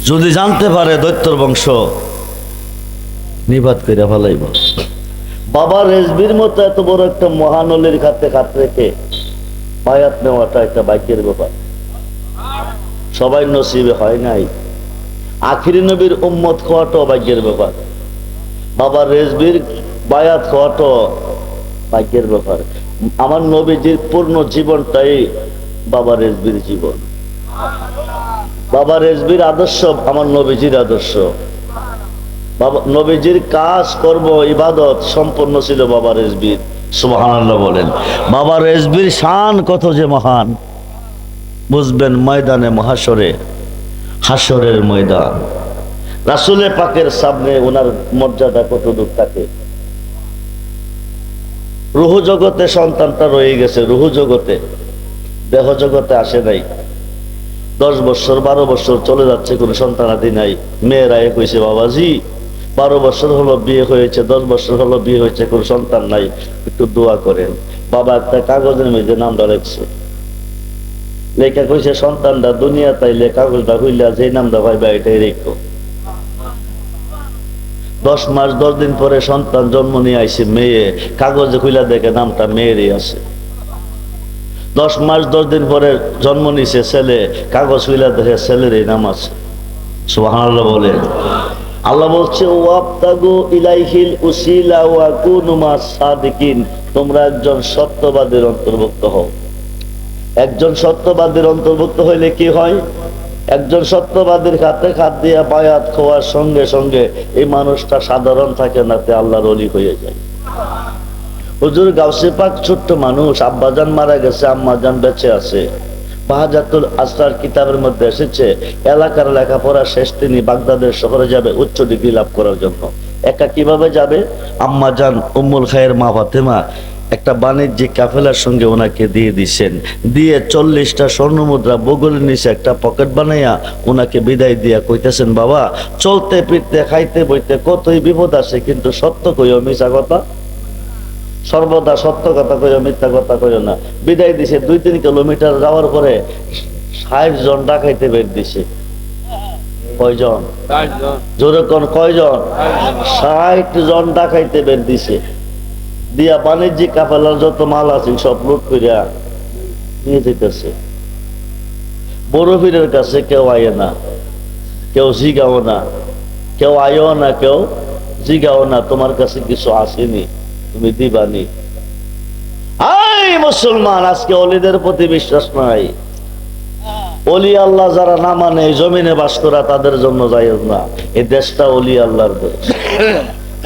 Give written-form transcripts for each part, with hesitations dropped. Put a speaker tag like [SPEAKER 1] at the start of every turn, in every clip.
[SPEAKER 1] যদি জানতে পারে দৈত্যর বংশ নিবাদ করে ফেলাইব। বাবা রেজবির মতো এত বড় একটা মহানলীর খাতে খাত রেখে বায়াত নেওয়াটা একটা ভাগ্যের ব্যাপার, সবাই নসিবে হয় নাই। আখিরি নবীর উম্মত হওয়াটাও ভাগ্যের ব্যাপার, বাবা রেজবির বায়াত হওয়াটাও ভাগ্যের ব্যাপার। আমার নবীজির পূর্ণ জীবনটাই বাবা রেজবির জীবন, বাবা রেজবির আদর্শ আমার নবীজির আদর্শ। বাবা নবীজির কাজ কর্ম ইবাদত সম্পন্ন ছিল বাবা রেজবির। সুবহানাল্লাহ বলেন। বাবা রেজবির শান কত যে মহান বুঝবেন ময়দানে মহাশরে, হাসরের ময়দান। রাসূলে পাকের সামনে ওনার মর্যাদা কত দূর থাকে। রুহ জগতে সন্তানটা রয়ে গেছে, রুহ জগতে, দেহ জগতে আসে নাই। 10 বছর 12 বছর চলে যাচ্ছে, কোনো সন্তানাদি নাই। মেয়েরা কইছে বাবাজি 12 বছর হলো বিয়ে হয়েছে, 10 বছর হলো বিয়ে হয়েছে, কোনো সন্তান নাই, একটু দোয়া করেন। বাবা একটা কাগজের মধ্যে নামটা লেখছে, লেখা কইছে সন্তানটা দুনিয়া তাইলে কাগজটা হইলা যে নামটা ভাইবা এটাই রেখো। 10 মাস 10 দিন পরে সন্তান জন্ম নিয়ে আইছে মেয়ে, কাগজে খুইলা দেখে নামটা মেয়েরই আছে। 10 মাস 10 দিন পরে জন্ম নিছে ছেলে, কাগজ খুইলা দেখে ছেলেরই নাম আছে। সুবহানাল্লাহ বলে। আল্লাহ বলছে ওয়াবতাগু ইলাইহিল উসিলা ওয়া কুনু মাস সাদিকিন, তোমরা একজন সত্যবাদীর অন্তর্ভুক্ত হও। একজন সত্যবাদীর অন্তর্ভুক্ত হইলে কি হয়? একজন সত্যবাদীর খাতে খাত দিয়ে বায়াত খাওয়ার সঙ্গে সঙ্গে এই মানুষটা সাধারণ থাকে না, তে আল্লাহর ওলি হয়ে যায়। হুজুর গাউসে পাক ছোট্ট মানুষ, আব্বাজান মারা গেছে, আম্মাজান বেঁচে আছে। বাহাজাতুল আসরার কিতাবের মধ্যে এসেছে এলাকার লেখাপড়া শেষ তিনি বাগদাদের শহরে যাবে উচ্চ ডিগ্রি লাভ করার জন্য। একা কিভাবে যাবে? আম্মাজান উম্মুল খায়ের মা ফাতেমা একটা বাণিজ্যিক কাফেলার সঙ্গে ওনাকে দিয়ে দিচ্ছেন, দিয়ে 40টা স্বর্ণ মুদ্রা বগলের নিচে একটা পকেট বানাইয়া ওনাকে বিদায় দিয়া কইতেছেন বাবা চলতে ফিরতে খাইতে বইতে কতই বিপদ আসে, কিন্তু সত্য কইও মিছা কথা, সর্বদা সত্য কথা কইও মিথ্যা কথা কইও না। বিদায় দিছে। 2-3 কিলোমিটার যাওয়ার পরে 60 জন ডাকাইতে বের দিছে। কয়জন? জোরে কোন কয়জন? 60 জন ডাকাইতে বের দিছে। দিয়া বাণিজ্যিক কাফেলার যত মাল আছে সব লুট করিয়া নিয়ে যেতেছে। বড় পীরের কাছে কেউ আয় না, কেউ জিগাও না, কেউ আয়ও না, কেউ জিগাও না, তোমার কাছে কিছু আসেনি, তুমি দিবানি। আই মুসলমান, আজকে অলিদের প্রতি বিশ্বাস নাই। অলি আল্লাহ যারা না মানে জমিনে বাস করা তাদের জন্য জায়েজ না। এই দেশটা অলি আল্লাহর দেশ।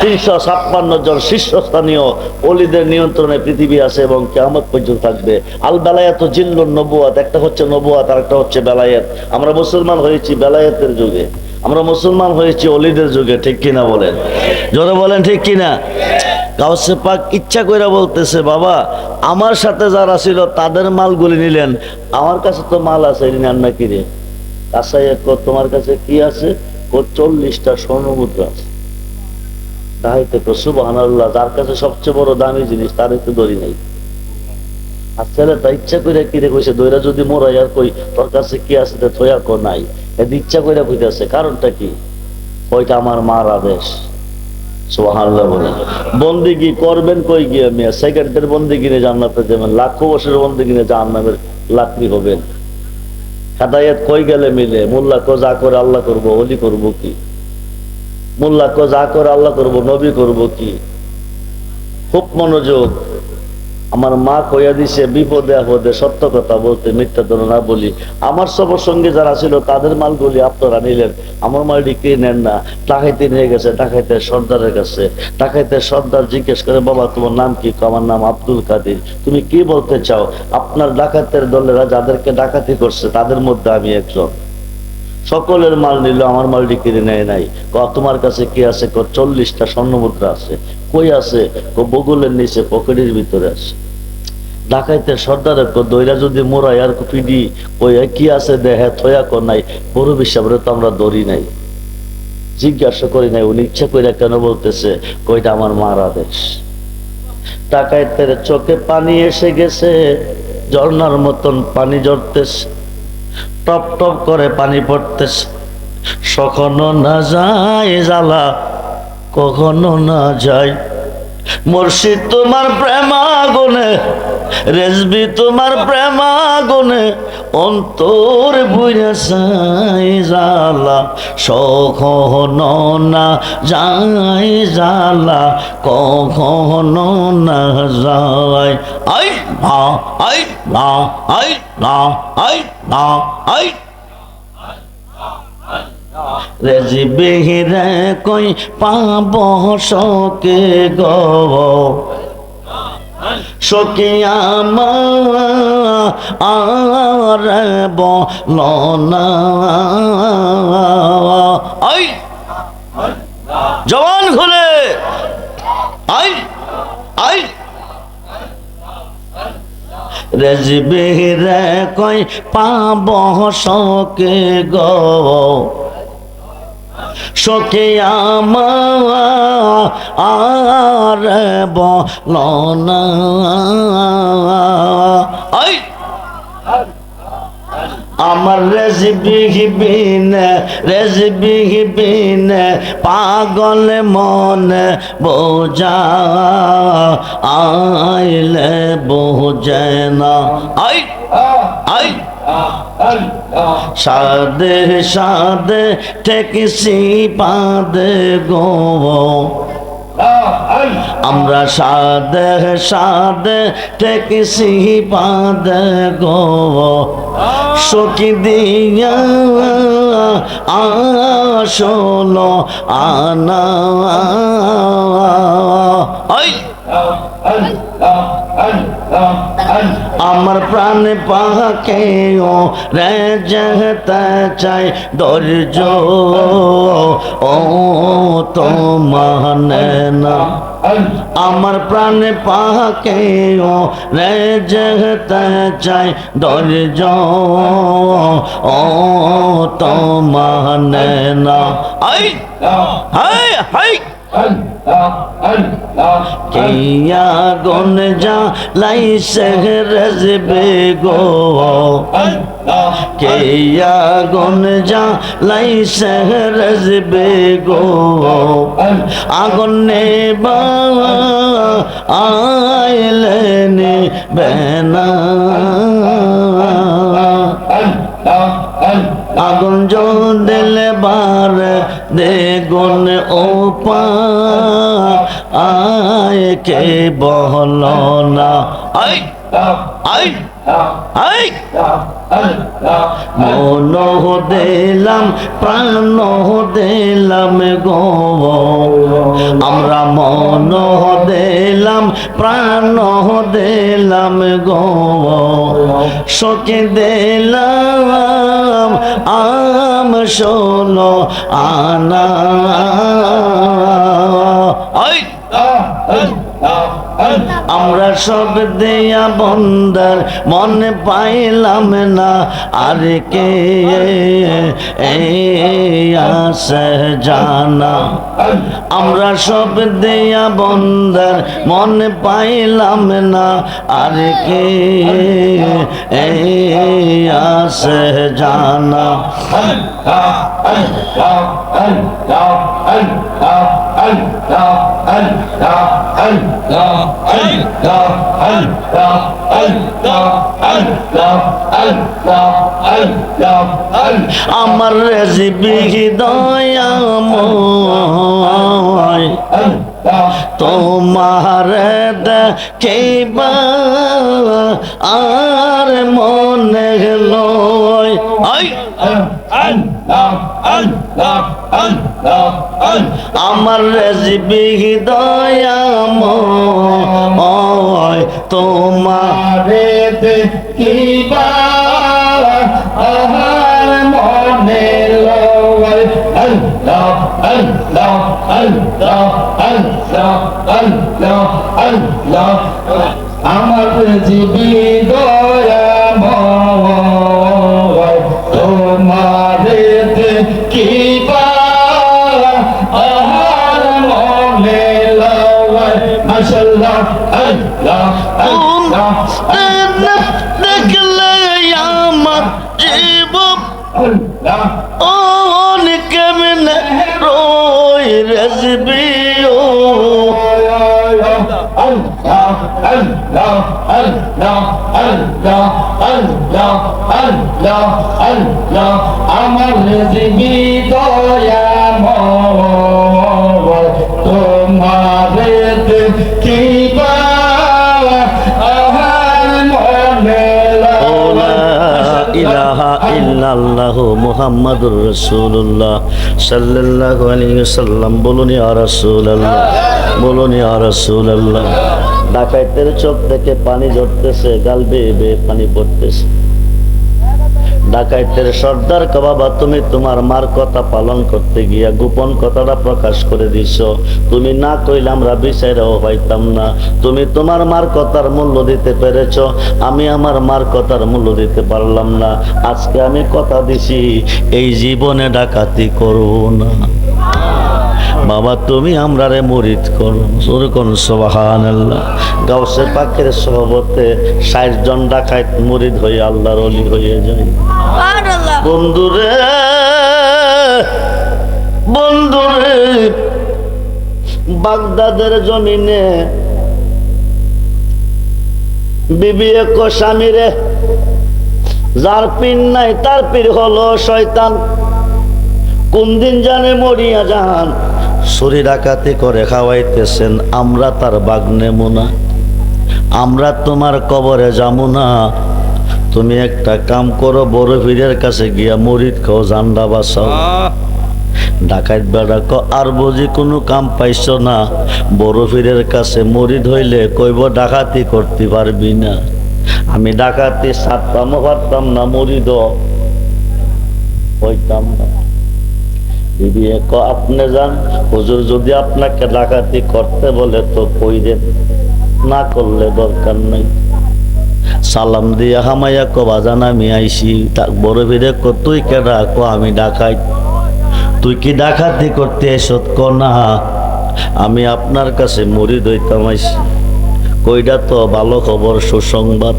[SPEAKER 1] 356 জন শীর্ষস্থানীয় অলিদের নিয়ন্ত্রণে পৃথিবী আছে এবং কিয়ামত পর্যন্ত থাকবে। আল বেলায়েত ও জিল্লুন নবুয়াত, একটা হচ্ছে নবুয়াত আর একটা হচ্ছে বেলায়েত। আমরা মুসলমান হয়েছি বেলায়েতের যুগে, আমরা মুসলমান হয়েছি অলিদের যুগে। ঠিক কিনা বলেন? জোরে বলেন ঠিক কিনা? গাউসে পাক ইচ্ছা করে বলতেছে বাবা আমার সাথে যারা ছিল তাদের মালগুলি নিলেন, আমার কাছে তো মাল আছে, নেন না কিরে? কাছাই তোমার কাছে কি আছে? 40টা স্বর্ণ মুদ্রা আছে। সুবহানাল্লাহ, যার কাছে সবচেয়ে বড় দামি জিনিস তার একটু দড়ি নাই। আর ছেলেটা ইচ্ছা করে কিরে কইছে দইরা যদি মোরাই আর কই তোর কাছে কি আছে থইয়া কো নাই, ইচ্ছা করে কইতাছে। কারণটা কি? ওইটা আমার মার আদেশ। সুবহানাল্লাহ বলে। বন্দেগী করবেন কই গিয়ে মিয়া? সেকেন্ডের বন্দেগী নিয়ে জান্নাতে যাবেন, লাখো বছরের বন্দেগী নিয়ে জাহান্নামের লাকড়ি হবেন। হেদায়েত কই গেলে মিলে? মোল্লা কো যা করে আল্লাহ করবো, ওলি করবো কি? মোল্লা কো যা করে আল্লাহ করবো, নবী করবো কি? খুব মনোযোগ। আমার মা কইয়া দিছে বিপদে আপদে সত্য কথা বলতে, মিথ্যা যেন না বলি। আমার সবার সঙ্গে যারা ছিল তাদের মালগুলি আপনারা নিলেন, আমার মালটি কে নেন না। ডাকাইতে নিয়ে গেছে ডাকাইতের সর্দারের কাছে। ডাকাইতের সর্দার জিজ্ঞেস করে বাবা তোমার নাম কি? আমার নাম আব্দুল কাদের। তুমি কি বলতে চাও? আপনার ডাকাতের দলেরা যাদেরকে ডাকাতি করছে তাদের মধ্যে আমি একজন। সকলের মাল নিল, আমার মালটি কিনে নেয় নাই। তোমার কাছে কি আছে? 40টা স্বর্ণ মুদ্রা আছে। কই আছে? বগলের নিচে পকেটের ভিতরে আছে। ডাকাইতের সর্দারের দইরা যদি মোরাই আর পিডি ওই কি আছে দেহে থয়া কর নাই, বড় বিশ্বাবরে তো আমরা দড়ি নাই, জিজ্ঞাসা করি নাই। উনি ইচ্ছা করে কেন বলতেছে? কইটা আমার মার আদেশ। ডাকাইতের চোখে পানি এসে গেছে, ঝর্ণার মতন পানি ঝরতেছে, টপ টপ করে পানি পড়তেছে। কখনো না যায় জ্বালা, কখনো না যায়। মুর্শিদ তোমার প্রেমাগুনে, রেজবি তোমার প্রেমাগুনে, অন্তর বুঝে চাই জ্বালা, কখনো না যায় জ্বালা, কখনো না যায়। আই না আই না আই না আই না আই রেজবি রে কই পাব সকে গো, সকে আমার বল না। আই জবান খুলে আই আই রেজবি রে কই পাব সকে গো, সকে আমার বল না। আমার রেজবি বিনে, রেজবি বিনে পাগল মন বোঝা, আইলে বোঝে না। আই আই সাদে সাদে ঠেকছি পাদে গো, আমরা সাদে সাদে ঠেকছি পাদে গো, সখী দিয়া আসলো আনা। আমার প্রাণ পাকেও রে যেতে চাই ধৈর্য, ও তো মানে না। আমার প্রাণ পাকেও রে যেতে চাই ধৈর্য, ও তো মানে না। আই হাই হাই কিয়া গুন যা লাইছে রেজবে গো, কিয়া গুন যা লাইছে রেজবে গো, আগুন নেবা আইলে নিবে না। আগুন জ্বলে বার দেগুন ওপা আয় কে বহল না। আই আই আই মন দিলাম প্রাণ দিলাম গো, আমরা মন দিলাম প্রাণ দিলাম গো, সকে দিলাম আম ষোলো আনা। আমরা সব দিয়া বন্দার মন পাইলাম না, আর কে আসে জানা। আমরা সব দিয়া বন্দার মন পাইলাম না, আর কে আসে জানা। আমার রেজবি দয়াময় তোমার দেখিবা আর মনে লয়। আমার রেজবি দয়াময় তোমার দেখিবা আর মনে লয়। আল্লাহ আল্লাহ আল্লাহ আল্লাহ আল্লাহ আল্লাহ আমার রেজবি দয়াময় তোমার দেখিবা আর মনে লয়। মাশাআল্লাহ আল্লাহ আল্লাহ দেখলে আমার জীবন অনেক
[SPEAKER 2] আল্লাহ আল্লাহ আল্লাহ আল্লাহ আল্লাহ আল্লাহ আল্লাহ আমার জীবিত দয়াময় তোমারে দেখিবা আমার মনে
[SPEAKER 1] ইলাহা ইল্লাল্লাহু মুহাম্মাদুর রাসূলুল্লাহ সাল্লাল্লাহু আলাইহি ওয়াসাল্লাম। বলুন ইয়া রাসূলুল্লাহ, বলুন ইয়া রাসূলুল্লাহ। ডাকাইতের চোখ থেকে পানি ঝরতেছে, গাল বেয়ে বেয়ে পানি পড়তেছে। ডাকাইতের সর্দার কে বাবা তুমি তোমার মার কথা পালন করতে গিয়া গোপন কথাটা প্রকাশ করে দিছ, তুমি না কইলে আমরা বিচারেও পাইতাম না। তুমি তোমার মার কথার মূল্য দিতে পেরেছ, আমি আমার মার কথার মূল্য দিতে পারলাম না। আজকে আমি কথা দিছি এই জীবনে ডাকাতি করব না। বাবা তুমি আমরারে মুরিদ করো, ওরকম সুবহানাল্লাহ। গাউসে পাকের সহবতে 60 জন ডাকাত মুরিদ হয়ে আল্লাহর ওলি হয়ে যায়। বন্ধুরে বন্ধুরে বাগদাদের জমিনে বিবি এক স্বামীরে, যার পীর নাই তার পীর হলো শয়তান। কোন দিন জানে মরিয়া যান, ছুরি ডাকাতি করে খাওয়াইতেছেন। আমরা তার বাগ্নে মুনা, আমরা তোমার কবরে যাবো না। তুমি একটা কাম করো, বড় পীরের কাছে গিয়া মুরিদ খাও, জান্ডা বাঁচাও। ডাকাইত বেড়া ক আর বুঝি কোনো কাম পাইছ না? বড় পীরের কাছে মুরিদ হইলে কইব ডাকাতি করতে পারবি না। আমি ডাকাতি ছাড়তামও পারতাম না, মুরিদ হইতাম না। বিবি ক আপনি যান, হুজুর যদি আপনাকে ডাকাতি করতে বলে তো কইরেন, না করলে দরকার নাই। সালাম দিয়া হামাইয়া ক বাজান আমি আইসি। বড় ভিড়ে ক তুই কেডা? ক আমি ডাকাইত। তুই কি ডাকাতি করতে এসত? ক না, আমি আপনার কাছে মুরিদ হইতাম আইসি। কইটা তো ভালো খবর, সুসংবাদ।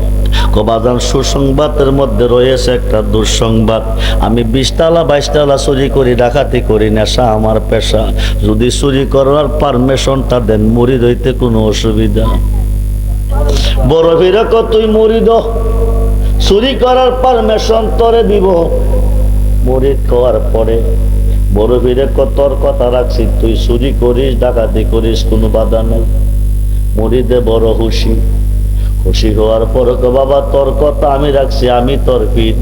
[SPEAKER 1] ক বাজান সুসংবাদের মধ্যে রয়েছে একটা দুঃসংবাদ। আমি 20 তালা 22 তালা চুরি করি, ডাকাতি করি, নেশা আমার পেশা। যদি চুরি করার পারমিশনটা দেন, মুরিদ হইতে কোনো অসুবিধা। বড় ভিড়ে ক তুই মুরিদ, চুরি করার পারমিশন তোরে দিব। মুরিদ খাওয়ার পরে বড় ভিড়ে ক তোর কথা রাখছি, তুই চুরি করিস ডাকাতি করিস, কোনো বাধা নাই। মুরিদে বড় খুশি। খুশি হওয়ার পর ক বাবা তোর কথা আমি রাখছি, আমি তোর পীর,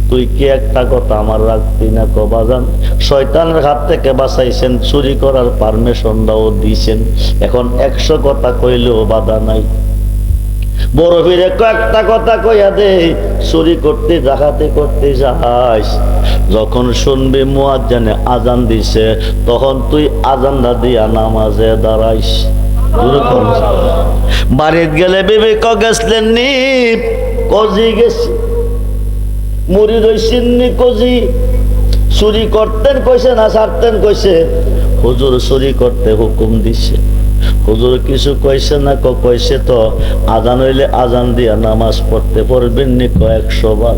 [SPEAKER 1] তুই কি একটা কথা আমার রাখতি না? ক বাজান শয়তানের হাত থেকে বাঁচাইছেন, চুরি করার পারমিশনটাও দিয়েছেন, এখন 100 কথা কইলেও বাধা নাই। বড় পীরে একটা কথা কইয়া দে, চুরি করতে ডাকাতি করতে যাস, যখন শুনবি মুয়াজ্জিনে আজান দিছে, তখন তুই আজানটা দিয়া নামাজে দাঁড়াইস। বাড়িতে গেলে বিবি ক গেছলেন নি? কজি গেছি। মুরিদ হইছেন নি? কজি। চুরি করতেন কইছে না ছাড়তেন কইছে? হুজুর চুরি করতে হুকুম দিছে। হুজুর কিছু কইছে না? কইছে তো আজান হইলে আজান দিয়া নামাজ পড়তে পারবেন নি? 100 বার।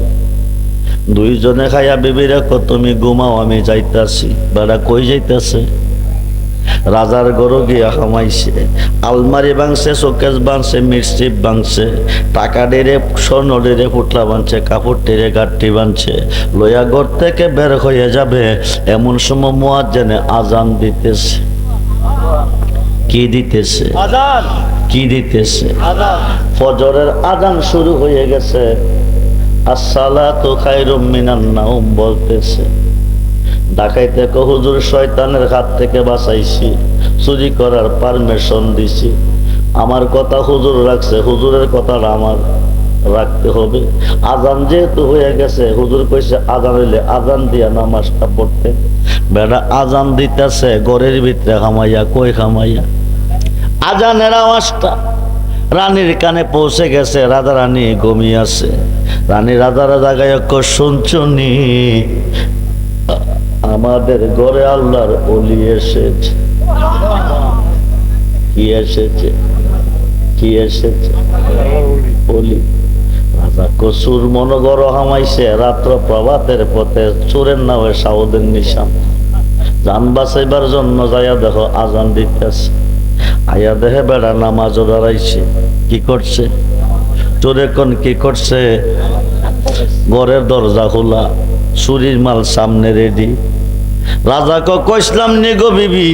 [SPEAKER 1] দুইজনে খাইয়া বিবিরা ক তুমি ঘুমাও, আমি যাইতাছি। বেড়া কই যাইতাছে? রাজার গরু গিয়া খামাইছে, আলমারি ভাঙছে, শোকেস ভাঙছে, মিরচিপ ভাঙছে, টাকা ডেরে স্বর্ণ ডেরে পুটলা বাঁধছে, কাপড় টেরে গাঠটি বাঁধছে, লইয়া ঘর থেকে বের হয়ে যাবে, এমন সময় মুয়াজ্জিনে আজান দিতেছে। কি দিতেছে? আজান। কি দিতেছে? আজান। ফজরের আজান শুরু হয়ে গেছে। আসসালাতু খায়রুম মিনান নাওম বলতেছে। ডাকাইতে ক হুজুর শয়তানের হাত থেকে বাঁচাইছি, চুরি করার পারমিশন দিছি, আমার কথা হুজুর রাখছে, হুজুরের কথাটা আমার রাখতে হবে। আজান যেহেতু হয়ে গেছে, হুজুর কইছে আজান হইলে আজান দিয়া নামাজটা পড়তে। বেটা আজান দিতেছে ঘরের ভিতরে খামাইয়া, কই খামাইয়া? আজানের আওয়াজটা রানীর কানে পৌঁছে গেছে। রাজা রানী ঘুমিয়ে আছে। রানী রাজারা জাগায় শুনছনি আমাদের ঘরে আল্লাহর ওলি এসেছে। কি এসেছে? কি এসেছে? ওলি। রাজা কসুর মনগর হামাইছে, রাত্র প্রভাতের পথে চোরের নামে সাউদের নিশান। জান বাঁচাইবার জন্য যাইয়া দেখো আজান দিতেছে। আয়া দেহে বেড়া নামাজও দাঁড়াইছে, কি করছে? চোরে কোন কি করছে? ঘরের দরজা খোলা, চুরির মাল সামনে রেডি। রাজাকে কইসলাম নি গো বিবি,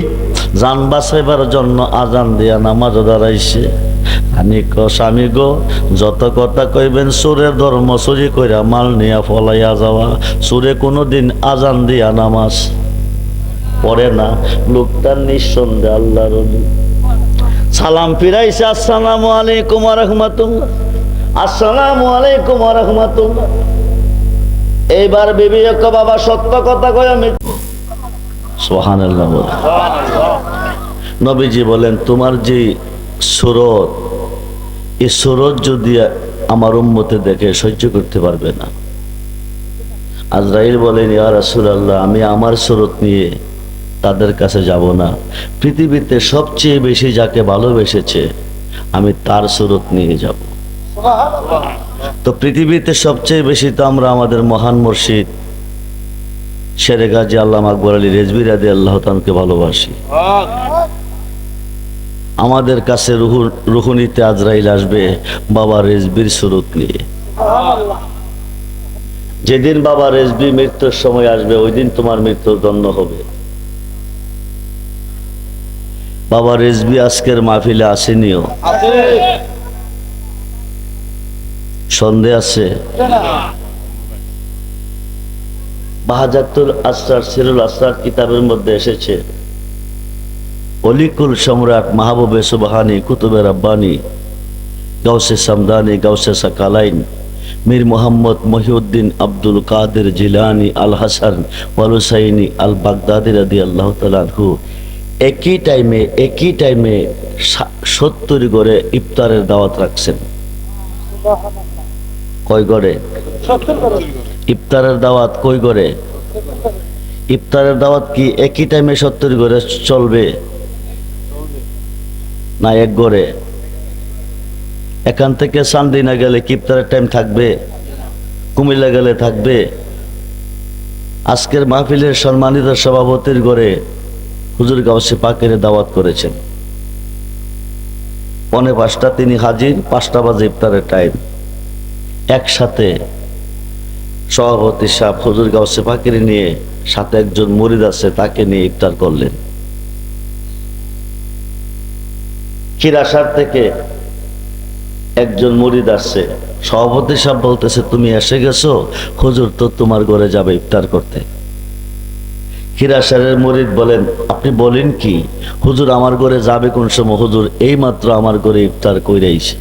[SPEAKER 1] জান বাঁচাইবার জন্য আজান দিয়া নামাজও দাঁড়াইছে। আমি ক স্বামী গো, যত কথা কইবেন চোরের ধর্ম, চুরি কইরা মাল নিয়া ফলাইয়া যাওয়া। চোরে কোনোদিন আজান দিয়া নামাজ পড়ে না। লোকটা নিঃসন্দেহে আল্লাহর ওলি। সালাম ফিরাইছে, আসসালামু আলাইকুম ওয়া রাহমাতুল্লাহ, আসসালামু আলাইকুম ওয়া রাহমাতুল্লাহ। এইবার বিবি কয় বাবা সত্য কথা কই আমি। সুবহানাল্লাহ বলে। নবীজি বলেন তোমার যে সুরত, এই সুরত যদি আমার উম্মতে দেখে সহ্য করতে পারবে না। আজরাইল বলেন ইয়া রাসূলুল্লাহ, আমি আমার সুরত নিয়ে তাদের কাছে যাব না। পৃথিবীতে সবচেয়ে বেশি যাকে ভালোবেসেছে আমি তার সুরত নিয়ে যাব। তো পৃথিবীতে সবচেয়ে বেশি তো আমরা আমাদের মহান মুর্শিদ শেরে গাজী আল্লামা আকবর আলী রেজভী রাদিয়াল্লাহু তাআলাকে ভালোবাসি। আমাদের কাছে রুহুনিতে আজরাইল আসবে বাবা রেজভীর সুরত নিয়ে। যেদিন বাবা রেজভী মৃত্যুর সময় আসবে ওই দিন তোমার মৃত্যুর দণ্ড হবে। বাবা রেজভী আজকের মাহফিলে আসেনিও, সন্দেহ আছে? বাহাজাতুল আসরার সিরুল আসরার কিতাবের মধ্যে এসেছে অলিকুল সম্রাট মাহবুবে সুবহানি কুতুবে রাব্বানি গাউসে সামদানি গাউসে সাকালাইন মীর মোহাম্মদ মহিউদ্দিন আব্দুল কাদের জিলানি আল হাসান ওয়াল হুসাইনি আল বাগদাদি রাদিয়াল্লাহু তাআলা আনহু একই টাইমে 70 ঘরে ইফতারের দাওয়াত রাখছেন। কয় ঘরে ইফতারের দাওয়াত? কই ঘরে ইফতারের দাওয়াত? কি একই টাইমে 70 ঘরে চলবে না এক ঘরে? এখান থেকে চান্দিনা গেলে কি ইফতারের টাইম থাকবে? কুমিল্লা গেলে থাকবে? আজকের মাহফিলের সম্মানিত সভাপতির ঘরে হুজুর গাউসে পাকের দাওয়াত করেছেন। 4:45 তিনি হাজির, 5টা বাজে ইফতারের টাইম। একসাথে সভাপতি সাহেব হুজুর গাউসে পাকের নিয়ে সাথে একজন মুরিদ আছে তাকে নিয়ে ইফতার করলেন। কিরাসার থেকে একজন মুরিদ আসছে, সভাপতি সাহেব বলতেছে তুমি এসে গেছো, হুজুর তো তোমার ঘরে যাবে ইফতার করতে। কিরাসারের মুরিদ বলেন আপনি বলেন কি হুজুর, আমার ঘরে যাবে কোন সময়? হুজুর এই মাত্র আমার ঘরে ইফতার কইরাইছে।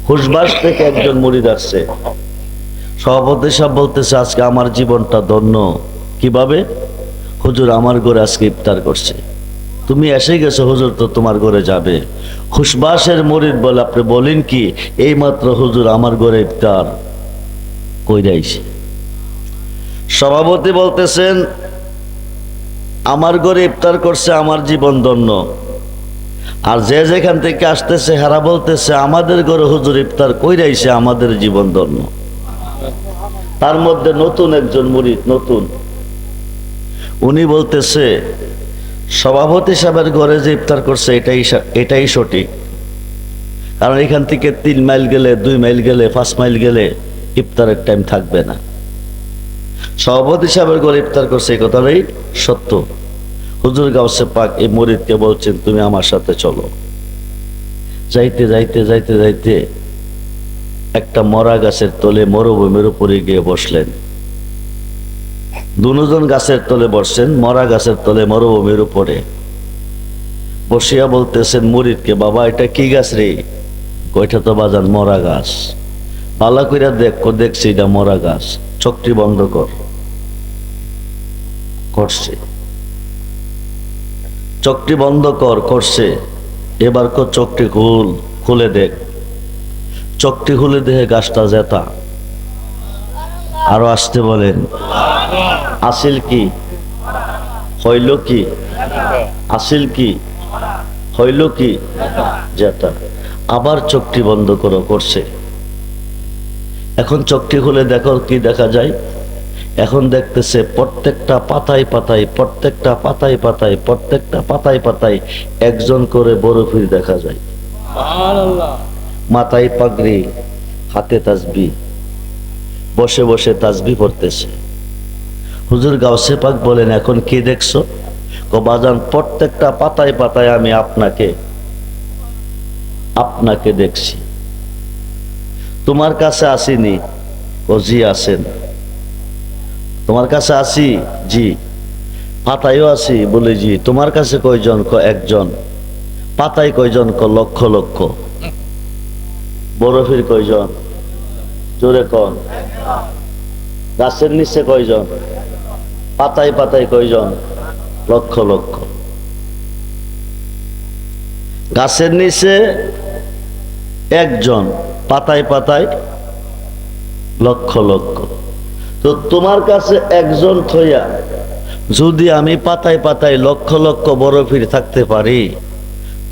[SPEAKER 1] হুশবাস থেকে একজন মুরিদ আসছে, সভাপতি সাহেব বলতেছে আজকে আমার জীবনটা ধন্য। কিভাবে? হুজুর আমার ঘরে আজকে ইফতার করছে, তুমি এসে গেছো, হুজুর তো তোমার ঘরে যাবে। হুশবাসের মুরিদ বলে আপনি বলেন কি? এই মাত্র হুজুর আমার ঘরে ইফতার কইরাইছে। সভাপতি বলতেছেন আমার ঘরে ইফতার করছে, আমার জীবন ধন্য। আর যে যেখান থেকে আসতেছে হারা বলতেছে আমাদের ঘরে হুজুর ইফতার কইরাইছে, আমাদের জীবন ধন্য। তার মধ্যে নতুন একজন মুরিদ, নতুন, উনি বলতেছে সভাপতি সাহেবের ঘরে যে ইফতার করছে এটাই সঠিক, কারণ এখান থেকে 3 মাইল গেলে, 2 মাইল গেলে, 5 মাইল গেলে ইফতারের টাইম থাকবে না। সভাপতি সাহেবের ঘরে ইফতার করছে এই কথাটাই সত্য। হুজুর গাউসে পাক এই মুরিদকে বলছেন তুমি আমার সাথে চলো। যাইতে যাইতে যাইতে যাইতে একটা মরা গাছের তলে মরুভূমির উপরে গিয়ে বসলেন। দুজন গাছের তলে বসছেন, মরা গাছের তলে মরুভূমির উপরে বসিয়া বলতেছেন মুরিদকে বাবা এটা কি গাছ রে? কয়টা তো বাজান মরা গাছ। পালা কইরা দেখছি এটা মরা গাছ, চোখটি বন্ধ কর। করছে, চোখটি বন্ধ কর, করছে। এবার চোখটি খুলে দেখ। চোখটি খুলে দেখে গাছটা জেতা। আরো আসতে বলেন। আসিল কি হইল কি? আসিল কি হইল কি? জেতা। আবার চোখটি বন্ধ করো, করছে। এখন চোখটি খুলে দেখো কি দেখা যায়? এখন দেখতেছে প্রত্যেকটা পাতায় পাতায়, প্রত্যেকটা পাতায় পাতায়, প্রত্যেকটা পাতায় পাতায় একজন করে বরফির দেখা যায়। মাথায় পাগড়ি, হাতে তাসবি, বসে বসে তাসবি পড়তেছে। হুজুর গাউসে পাক বলেন, এখন কি দেখছো? বাজান, প্রত্যেকটা পাতায় পাতায় আমি আপনাকে দেখছি। তোমার কাছে আসিনি? ও জি আছেন। তোমার কাছে আসি? জি। পাতায়ও আসি? বলে জি। তোমার কাছে কয়জন? একজন। পাতায় কয়জন? লক্ষ লক্ষ। বরফির কয়জন? জোরে কন। গাছের নিচে কয়জন? পাতায় পাতায় কয়জন? লক্ষ লক্ষ। গাছের নিচে একজন, পাতায় পাতায় লক্ষ লক্ষ। তো তোমার কাছে একজন থইয়া যদি আমি পাতায় পাতায় লক্ষ লক্ষ বরফির থাকতে পারি,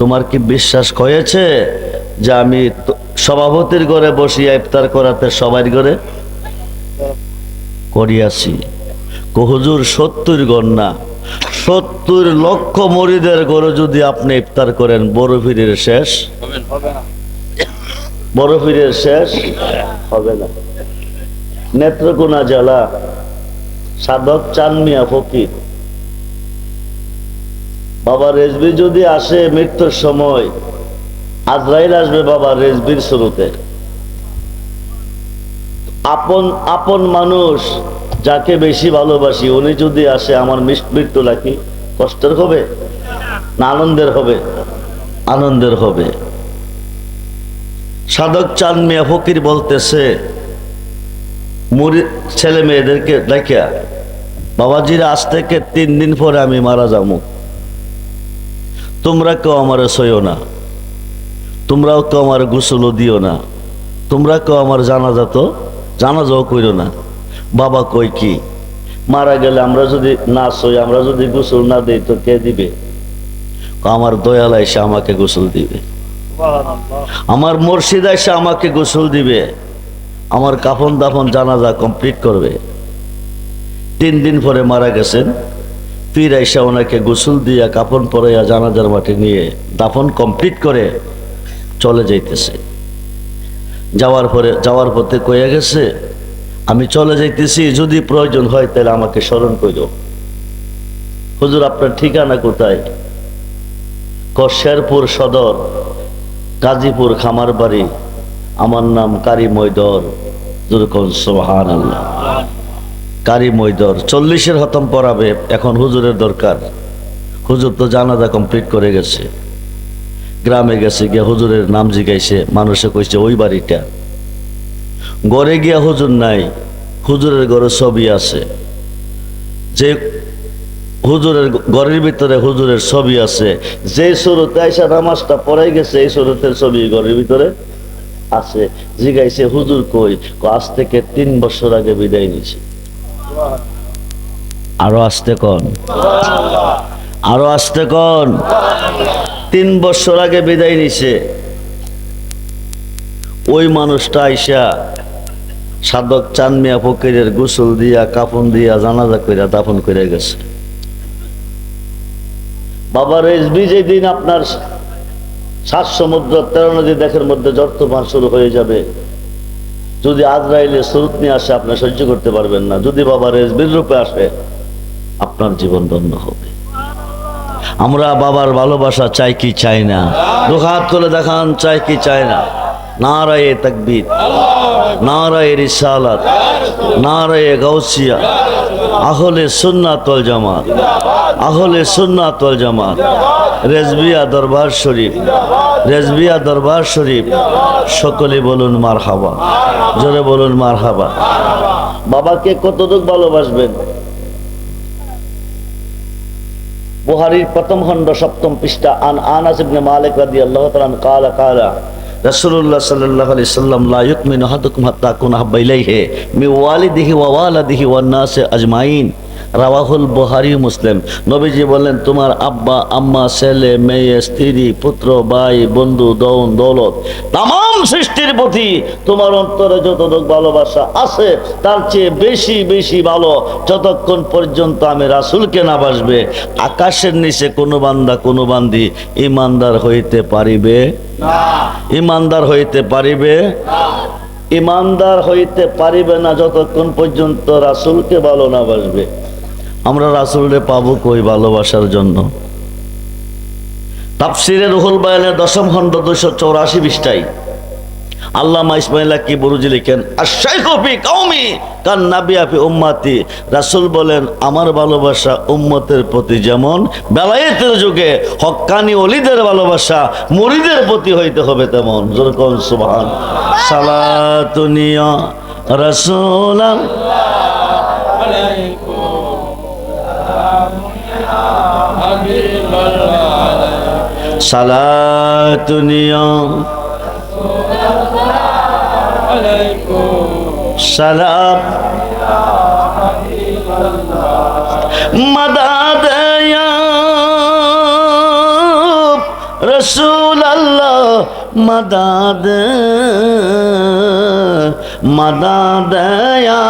[SPEAKER 1] তোমার কি বিশ্বাস হয়েছে যে আমি সভাপতির ঘরে বসিয়া ইফতার করাতে সবার ঘরে করিয়াছি? হুজুর 70 গণ না, 70 লক্ষ মরিদের ঘরে যদি আপনি ইফতার করেন, বরফিরের শেষ বরফিরের শেষ হবে না। নেত্রকোনা জেলা সাধক চাঁদ মিয়া ফকির বাবা রেজবি যদি আসে মৃত্যুর সময়, আজরাইল আসবে বাবা রেজবির শুরুতে। আপন মানুষ যাকে বেশি ভালোবাসি, উনি যদি আসে, আমার মৃত্যু নাকি কষ্টের হবে না আনন্দের হবে? আনন্দের হবে। সাধক চাঁদ মিয়া ফকির বলতেছে ছেলে মেয়েদেরকে ডাকিয়া, বাবাজিরা আজ থেকে 3 দিন পরে আমি মারা যাবো, তোমরা কেউ আমার সইও না, তোমরাও কেউ আমার গোসলও দিও না, তোমরা কেউ আমার জানাজাও কইরো না। বাবা কই কি, মারা গেলে আমরা যদি না সই, আমরা যদি গোসল না দিই তো কে দিবে? আমার দয়াল এসে আমাকে গোসল দিবে, আমার মুর্শিদ এসে আমাকে গোসল দিবে, আমার কাফন দাফন জানাজা কমপ্লিট করবে। 3 দিন পরে মারা গেছেন, পীর আইসা ওনাকে গোসল দিয়া কাফন পরাইয়া জানাজার মাঠে নিয়ে দাফন কমপ্লিট করে চলে যাইতেছে। যাওয়ার পথে কইয়া গেছে, আমি চলে যাইতেছি, যদি প্রয়োজন হয় তাহলে আমাকে স্মরণ কইরো। হুজুর আপনার ঠিকানা কোথায়? শেরপুর সদর, গাজীপুর খামার বাড়ি, আমার নাম কারি মৈদর। সুবহানাল্লাহ। কারি মৈদর 40-এর খতম পড়াবে, এখন হুজুরের দরকার। হুজুর তো জানাজা কমপ্লিট করে গেছে, গ্রামে গেছে, গিয়া হুজুরের নাম জিগাইছে, মানুষে কইছে ওই বাড়িটা। ঘরে গিয়া হুজুর নাই, হুজুরের ঘরে ছবি আছে, যে হুজুরের ঘরের ভিতরে হুজুরের ছবি আছে, যে সুরতে আইসা নামাজটা পড়াই গেছে, এই সুরতের ছবি ঘরের ভিতরে আছে। জিগাইছে হুজুর কই? আজ থেকে 3 বছর আগে বিদায় নিছে। আরো আসতে কন, আরো আসতে কন। 3 বছর আগে বিদায় নিছে। ওই মানুষটা আইসা সাধক চাঁদ মিয়া ফকিরের গোসল দিয়া, কাফন দিয়া, জানাজা কইরা দাফন করে গেছে। বাবা রেজবি যেদিন আপনার 7 সমুদ্র 13 নদী দেখের মধ্যে জর্তমান শুরু হয়ে যাবে, যদি আজরাইলের সুরত নিয়ে আসে আপনি সহ্য করতে পারবেন না। যদি বাবা রেজবির রূপে আসে, আপনার জীবন ধন্য হবে। আমরা বাবার ভালোবাসা চাই কি চাই না? দুহাত করে দেখান, চাই কি চাই না? নারায়ে তাকবীর, নারায়ে রিসালাত, নারায়ে গাউসিয়া, আহলে সুন্নাত ওয়াল জামাত, আহলে সুন্নাত ওয়াল জামাত। রেজবিয়া দরবার শরীফ, রেজবিয়া দরবার শরীফ। সকলে বলুন মারহাবা, জোরে বলুন মারহাবা। বাবাকে কতটুকু ভালোবাসবেন? বুখারীর 1ম খণ্ড 7ম পৃষ্ঠা, আনাস ইবনে মালিক রাদিয়াল্লাহু তাআলা আনহু কালা রাসূলুল্লাহ সাল্লাল্লাহু আলাইহি সাল্লাম লা ইউমিনু আহাদুকুম হাত্তা কুনা হাব্বা ইলাইহি মিন ওয়ালিদিহি ওয়া ওয়ালাদিহি ওয়ান নাস আজমাইন রাওয়াহুল বুখারী মুসলিম। নবীজি বলেন, তোমার আব্বা আম্মা ছেলে মেয়ে স্ত্রী পুত্র ভাই বন্ধু দৌন দৌলত তাম সৃষ্টির প্রতি তোমার অন্তরে যতটুকু ভালোবাসা আছে তার চেয়ে বেশি বেশি ভালো যতক্ষণ পর্যন্ত আমি রাসূলকে না বাসবে আকাশের নিচে কোনো বান্দা কোনো বান্দি ইমানদার হইতে পারিবে না। ইমানদার হইতে পারিবে না। ইমানদার হইতে পারিবে না যতক্ষণ পর্যন্ত রাসূলকে ভালো না বাসবে। আমরা রাসূলকে পাবো কই ভালোবাসার জন্য? তাফসিরে রুহুল বায়ানের 10ম খণ্ড 284 পৃষ্ঠায় আল্লামা ইসমাইল কি বুরুজি লিখেন, আশ-শাইখু ফি কওমি কান নাবিয়্যু ফি উম্মতি। রাসূল বলেন, আমার ভালোবাসা উম্মতের প্রতি যেমন বেলায়েতের যুগে হক্কানি ওলিদের ভালোবাসা মুরিদের প্রতি হইতে হবে তেমন। জোরে কোন সুবহান। সালাতুন ইয়া রাসূলাল্লাহ সালাতুন ইয়া সালাম মাদাদ ইয়া রাসূলুল্লাহ মাদাদ মাদাদ ইয়া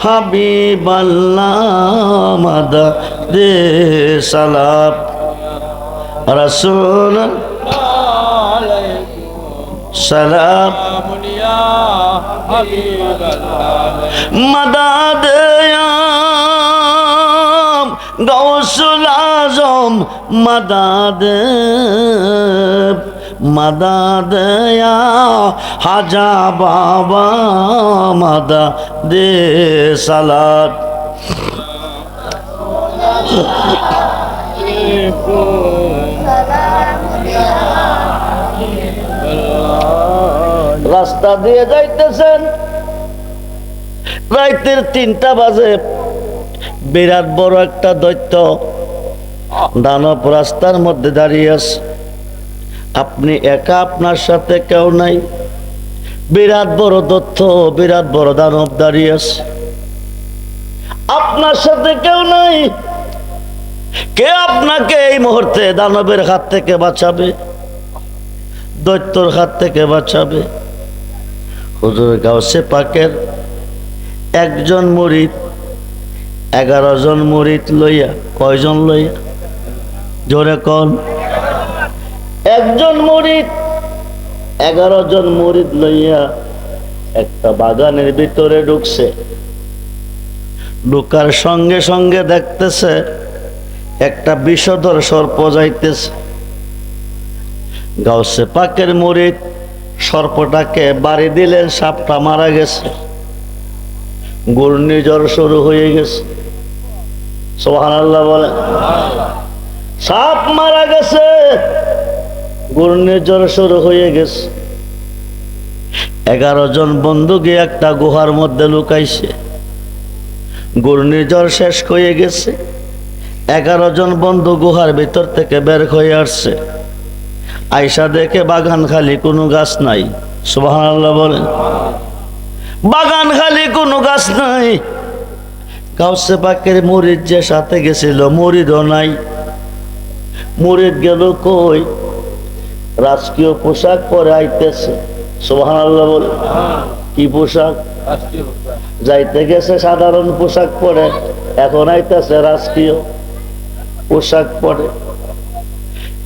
[SPEAKER 1] হাবিবাল্লাহ মাদাদ সালাম রাসূল সালাম মাদাদ গৌসুল আজম মাদাদ মাদাদ হাজা বাবা মাদাদ সালাত রাস্তা দিয়ে যাইতেছেন, রাতের 3টা বাজে। বিরাট বড় একটা দৈত্য দানব রাস্তার মধ্যে দাঁড়িয়ে আছে। আপনি একা, আপনার সাথে কেউ নাই। বিরাট বড় দৈত্য, বিরাট বড় দানব দাঁড়িয়ে আছে, আপনার সাথে কেউ নাই। কে আপনাকে এই মুহূর্তে দানবের হাত থেকে বাঁচাবে, দৈত্যর হাত থেকে বাঁচাবে? হুজুর গাউসে পাকের একজন মুরিদ 11 জন মুরিদ লইয়া, কয়জন লইয়া? জোরে কোন? একজন মুরিদ 11 জন মুরিদ লইয়া একটা বাগানের ভিতরে ঢুকছে। ঢুকার সঙ্গে সঙ্গে দেখতেছে একটা বিষধর সর্প যাইতেছে। গাউসে পাকের মুরিদ সর্পটাকে বাড়ি দিলেন, সাপটা মারা গেছে। ঘূর্ণিঝড় শুরু হয়ে গেছে। সুবহানাল্লাহ বলে। সাপ মারা গেছে, ঘূর্ণিঝড় শুরু হয়ে গেছে। 11 জন বন্ধু গিয়ে একটা গুহার মধ্যে লুকাইছে। ঘূর্ণিঝড় শেষ হয়ে গেছে। 11 জন বন্ধু গুহার ভিতর থেকে বের হয়ে আসছে। আয়সা দেখে বাগান খালি, কোনো গাছ নাই। সুবহানাল্লাহ বলেন। বাগান খালি, কোনো গাছ নাই। গাউসে পাকের মুরিদ যে সাথে গেছিল মুরিদও নাই। মুরিদ গেল কই? রাজকীয় পোশাক পরে আইতেছে। সুবহানাল্লাহ বলে। কি পোশাক? যাইতে গেছে সাধারণ পোশাক পরে, এখন আইতেছে রাজকীয় পোশাক পরে।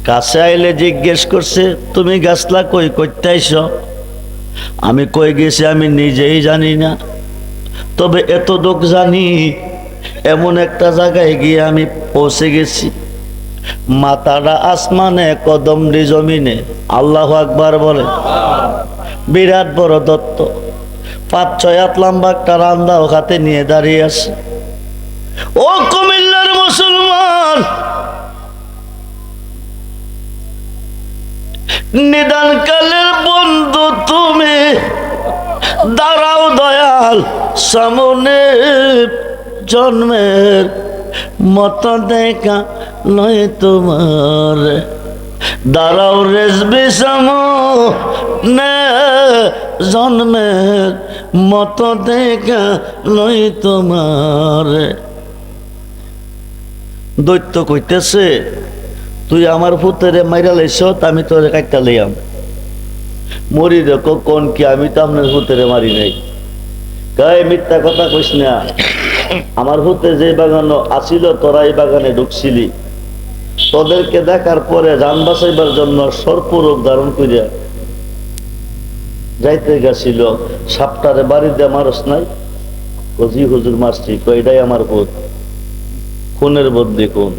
[SPEAKER 1] কাছে আইলে জিজ্ঞেস করছে, তুমি গাছলা কই করতে আইছ? আমি কই গেছি আমি নিজেই জানি না, তবে এতটুক জানি এমন একটা জায়গায় গিয়ে আমি পৌঁছে গেছি, মাথাটা আসমানে কদমটি জমিনে। আল্লাহু আকবার বলে। বিরাট বড় দত্ত, 5-6 হাত লম্বা একটা রান্দাও হাতে নিয়ে দাঁড়িয়ে আছে। ও কুমিল্লার মুসলমান, নিদান কালের বন্ধু তুমি দাঁড়াও দয়াল সামনে, জন্মের মতো দেখা নয় তোমার। দাঁড়াও রেজবি সামনে, জন্মের মতো দেখা নয় তোমার। দৈত্য কইতেছে, তুই আমার পুত্রে মাইরা লাইছ, আমি তোরে কাটটা লইয়াম। মরি দেখো কোন কি, আমি তো আপনার পুত্রে মারি নাই। কয় মিথ্যা কথা কইস না, আমার পুত্রে যে বাগান আসিল তোরা এই বাগানে ঢুকছিলি, তোদেরকে দেখার পরে যান বাঁচাইবার জন্য সর্পরূপ ধারণ করিয়া যাইতে গেছিল, সাপটারে বাড়ি দিয়ে মারস নাই? ও জি হুজুর মারছি। এটাই আমার বোধ, খুনের বদলি খুন,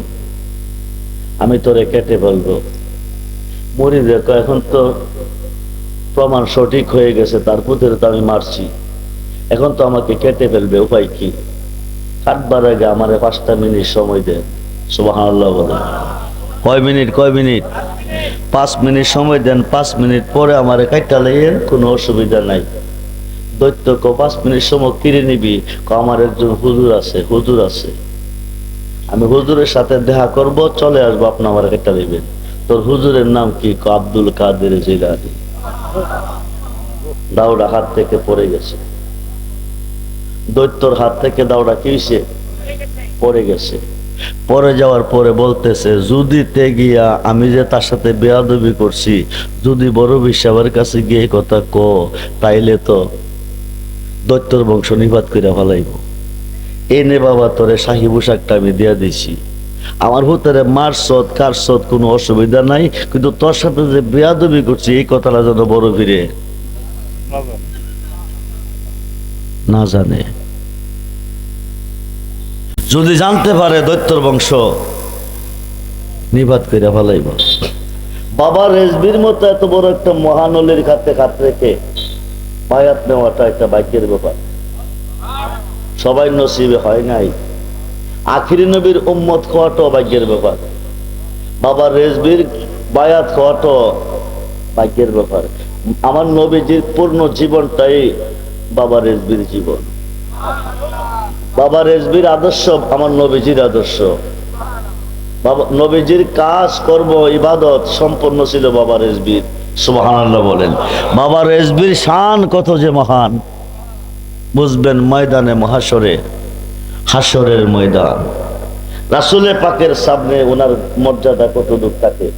[SPEAKER 1] আমি তোরে কেটে ফেলবো। মরি দেখো এখন তো প্রমাণ সঠিক হয়ে গেছে, তার পুত্রে তো আমি মারছি, এখন তো আমাকে কেটে ফেলবে, উপায় কি? কাটবার আগে আমারে 5টা মিনিট সময় দেন। সুবহানাল্লাহ বলে। কয় মিনিট? 5 মিনিট সময় দেন, 5 মিনিট পরে আমারে কাইটা লাইয়েন, কোনো অসুবিধা নাই। দৈত্য 5 মিনিট সময় কিনে নিবি, আমার একজন হুজুর আছে, আমি হুজুরের সাথে দেখা করব, চলে আসবো, আপনি আমার কাইটা লাইবেন। তোর হুজুরের নাম কি? আব্দুল কাদের জিলানী। দাউড়া হাত থেকে পড়ে গেছে, দৈত্যর হাত থেকে দাউড়া কি হয়েছে? পড়ে গেছে। পরে যাওয়ার পরে বলতেছে, যদি তে গিয়া আমি যে তার সাথে বেয়াদবি করছি, যদি বড় সাহেবের কাছে গিয়ে কথা তাইলে তো দৈত্যর বংশ নিপাত করে ফেলাইব। এনে বাবা তোরে শাহী পোশাকটা আমি দিয়া দিছি, আমার ভূতেরে মারসত কারসত কোনো অসুবিধা নাই, কিন্তু তোর সাথে যে বেয়াদবি করছি এই কথাটা যেন বড় ফিরে না জানে। যদি জানতে পারে দৈত্যর বংশ নিপাত করে ফেলাইব। বাবা রেজবির মতো এত বড় একটা মহানলীর খাতে খাত রেখে বায়াত নেওয়াটা একটা ভাগ্যের ব্যাপার, সবাই নসিবে হয় নাই। আখিরি নবীর উম্মত খাওয়াটাও ভাগ্যের ব্যাপার, বাবা রেজবির বায়াত খাওয়াটাও ভাগ্যের ব্যাপার। আমার নবীজির পূর্ণ জীবনটাই বাবা রেজবির জীবন, বাবা রেজবির আদর্শ আমার নবীজির আদর্শ। বাবা নবীজির কাজ কর্ম ইবাদত সম্পন্ন ছিল বাবা রেজবির। সুবহানাল্লাহ বলেন। বাবা রেজবির শান কত যে মহান, বুঝবেন ময়দানে মহাশরে, হাসরের ময়দান, রাসূলে পাকের সামনে ওনার মর্যাদা কতটুকু থাকে।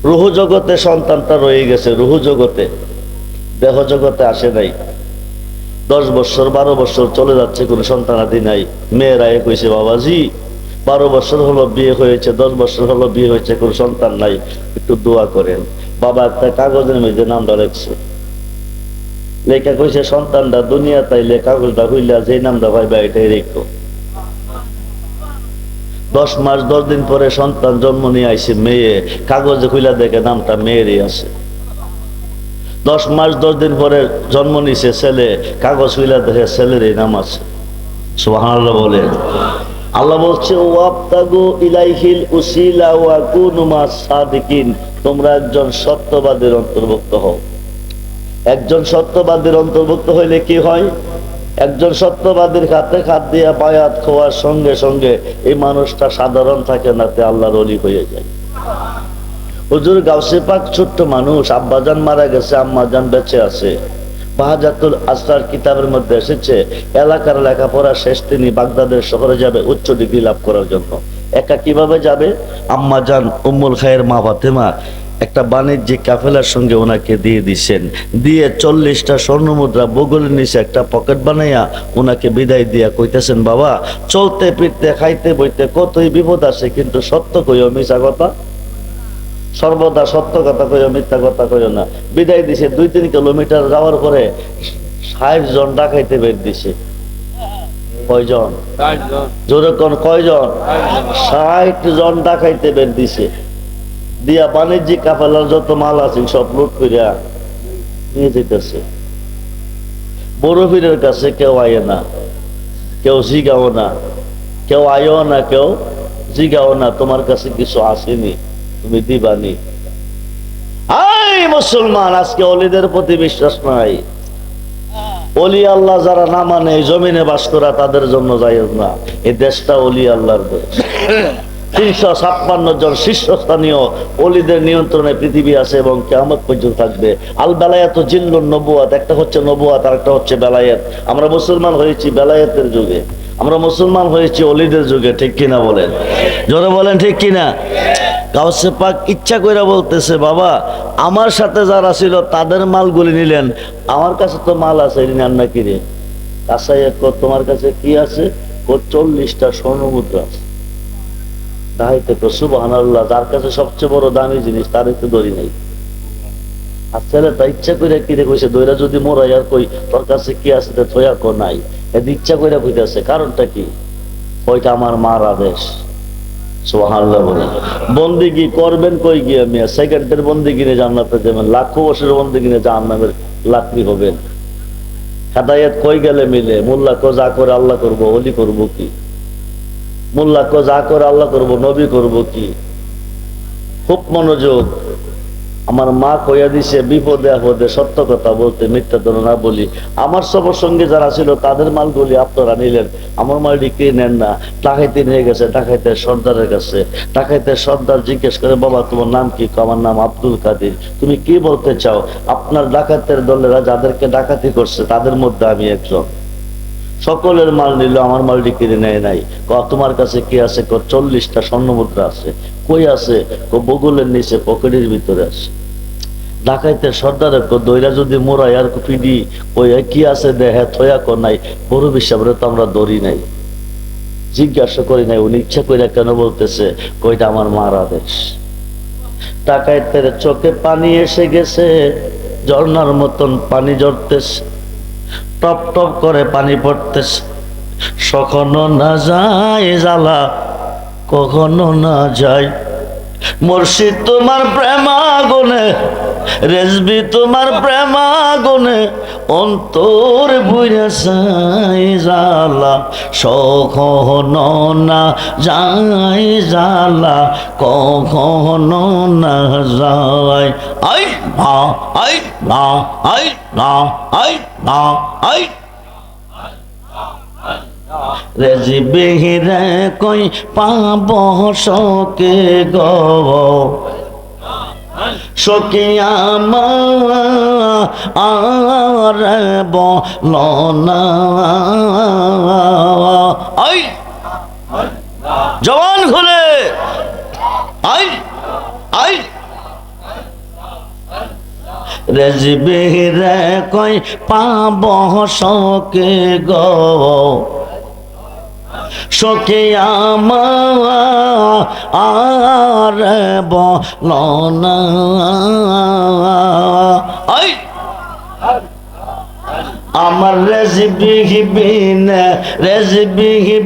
[SPEAKER 1] রুহ জগতে সন্তানটা রয়ে গেছে, রুহ জগতে, দেহ জগতে আসে নাই। 10 বছর 12 বছর চলে যাচ্ছে, কোনো সন্তানাদি নাই। মেয়েরা কইছে, বাবাজি 12 বছর হলো বিয়ে হয়েছে, 10 বছর হলো বিয়ে হয়েছে, কোনো সন্তান নাই, একটু দোয়া করেন। বাবা একটা কাগজের মধ্যে নামটা লেখছে, লেখা কইছে সন্তানটা দুনিয়া তাইলে কাগজটা হইলা যে নামটা পাইবা এটাই রেখো। 10 মাস 10 দিন পরে সন্তান জন্ম নিয়ে আইছে, মেয়ে, কাগজে খুইলা দেখে নামটা মেয়েরই আছে। 10 মাস 10 দিন পরে জন্ম নিছে ছেলে, কাগজ খুইলা দেখে ছেলেরই নাম আছে। সুবহানাল্লাহ বলেন। আল্লাহ বলছে, ওয়াবতাগু ইলাইহিল উসিলা ওয়া কুনু মাস সাদিকিন, তোমরা একজন সত্যবাদীর অন্তর্ভুক্ত হও। একজন সত্যবাদীর অন্তর্ভুক্ত হইলে কি হয়? একজন সত্যবাদীর খাতে খাত দিয়া বায়াত খাওয়ার সঙ্গে সঙ্গে এই মানুষটা সাধারণ থাকে না, তে আল্লাহর ওলি হয়ে যায়। হুজুর গাউসে পাক ছোট্ট মানুষ, আব্বাজান মারা গেছে, আম্মাজান বেঁচে আছে। বাহাজাতুল আসরার কিতাবের মধ্যে এসেছে, এলাকার লেখাপড়া শেষ, তিনি বাগদাদের শহরে যাবে উচ্চ ডিগ্রি লাভ করার জন্য। একা কিভাবে যাবে? আম্মাজান উম্মুল খায়ের মা ফাতেমা একটা বাণিজ্যিক কাফেলার সঙ্গে ওনাকে দিয়ে দিচ্ছেন, দিয়ে 40টা স্বর্ণ মুদ্রা বগলের নিচে একটা পকেট বানাইয়া ওনাকে বিদায় দিয়া কইতেছেন, বাবা চলতে ফিরতে খাইতে বইতে কতই বিপদ আসে, কিন্তু সত্য কইও, মিছা কথা সর্বদা সত্য কথা কইও, মিথ্যা কথা কইও না। বিদায় দিছে। 2-3 কিলোমিটার যাওয়ার পরে 60 জন ডাকাইতে বের দিছে। কয়জন? জোরে কোন কয়জন? 60 জন ডাকাইতে বের দিছে, দিয়া বাণিজ্যিক কাফেলার যত মাল আছে সব লুট করিয়া নিয়ে যেতেছে। বড় পীরের কাছে কেউ আয় না, কেউ জিগাও না, কেউ আয়ও না, কেউ জিগাও না, তোমার কাছে কিছু আসেনি, তুমি দিবানি। আই মুসলমান, আজকে অলিদের প্রতি বিশ্বাস নাই। অলি আল্লাহ যারা না মানে জমিনে বাস করা তাদের জন্য জায়েজ না। এই দেশটা অলি আল্লাহর দেশ। 356 জন শীর্ষস্থানীয় অলিদের নিয়ন্ত্রণে পৃথিবী আছে এবং কিয়ামত পর্যন্ত থাকবে। আল বেলায়েত জিল্লুন নবুয়াত, একটা হচ্ছে নবুয়াত আর একটা হচ্ছে বেলায়েত। আমরা মুসলমান হয়েছি বেলায়েতের যুগে। আমরা মুসলমান হয়েছি অলিদের যুগে, ঠিক কিনা বলেন? জোরে বলেন ঠিক কিনা? গাউসে পাক ইচ্ছা কইরা বলতেছে, বাবা আমার সাথে যারা ছিল তাদের মালগুলি নিলেন, আমার কাছে তো মাল আছে, নেন না কি রে? কাছাই তোমার কাছে কি আছে? 40টা স্বর্ণ মুদ্রা আছে। তাইতে তো সুবহানাল্লাহ, যার কাছে সবচেয়ে বড় দামি জিনিস তার একটু দড়ি নাই। আর ছেলেটা ইচ্ছা করে কি রে কইছে, দইরা যদি মোরাই আর কই তোর কাছে কি আছে থয়া কো নাই, এদি ইচ্ছা করে কইতাছে। কারণটা কি? ওইটা আমার মার আদেশ। সুবহানাল্লাহ বলেন। বন্দেগী করবেন কই গিয়ে মিয়া? সেকেন্ডের বন্দেগী নিয়ে জান্নাতে যাবেন, লাখো বছরের বন্দেগী নিয়ে জাহান্নামের লাকড়ি হবেন। হেদায়েত কই গেলে মিলে? মোল্লা কো যা করে আল্লাহ করব, ওলি করব কি? মোল্লা কো যা করে আল্লাহ করব, নবী করব কি? খুব মনোযোগ। আমার মা কইয়া দিছে, বিপদে আপদে সত্য কথা বলতে, মিথ্যা যেন না বলি। আমার সবার সঙ্গে যারা ছিল তাদের মালগুলি আপনারা নিলেন, আমার মাল বিক্রি নেন না। টাকাইতে নিয়ে গেছে ডাকাইতের সর্দারের কাছে। ডাকাইতের সর্দার জিজ্ঞেস করে, বাবা তোমার নাম কি? আমার নাম আব্দুল কাদির। তুমি কি বলতে চাও? আপনার ডাকাতের দলেরা যাদেরকে ডাকাতি করছে তাদের মধ্যে আমি একজন। সকলের মাল নিল, আমার মাল বিক্রি নেয় নাই। তোমার কাছে কি আছে? 40টা স্বর্ণ মুদ্রা আছে। কই আছে? বগলের নিচে পকেটের ভিতরে আছে। ডাকাইতে সর্দারের দইরা যদি মোরাই আর পিডি ওই কি আছে দেহে থয়া কর নাই, বড় বিশ্বাবরে তো আমরা দড়ি নাই, জিজ্ঞাসা করি নাই। উনি ইচ্ছা করে কেন বলতেছে? কইটা আমার মার আদেশ। ডাকাইতের চোখে পানি এসে গেছে, ঝর্ণার মতন পানি ঝরতেছে, টপ টপ করে পানি পড়তেছে। কখনো না যায় জ্বালা, কখনো না যায়। মুর্শিদ তোমার প্রেমাগুনে, রেজবি তোমার প্রেমাগুনে, অন্তর বুইরা চাই জ্বালা, কখনো না যায় জ্বালা, কখনো না যায়। আই না আই না আই না আই না আই রেজবি রে কই পাব সকে গো, সকে আমার বলনা। আই জবান খুলে আই আই রেজবি রে কই পাব সকে গো, সকে আমার বলনা। আই আমার রেজবি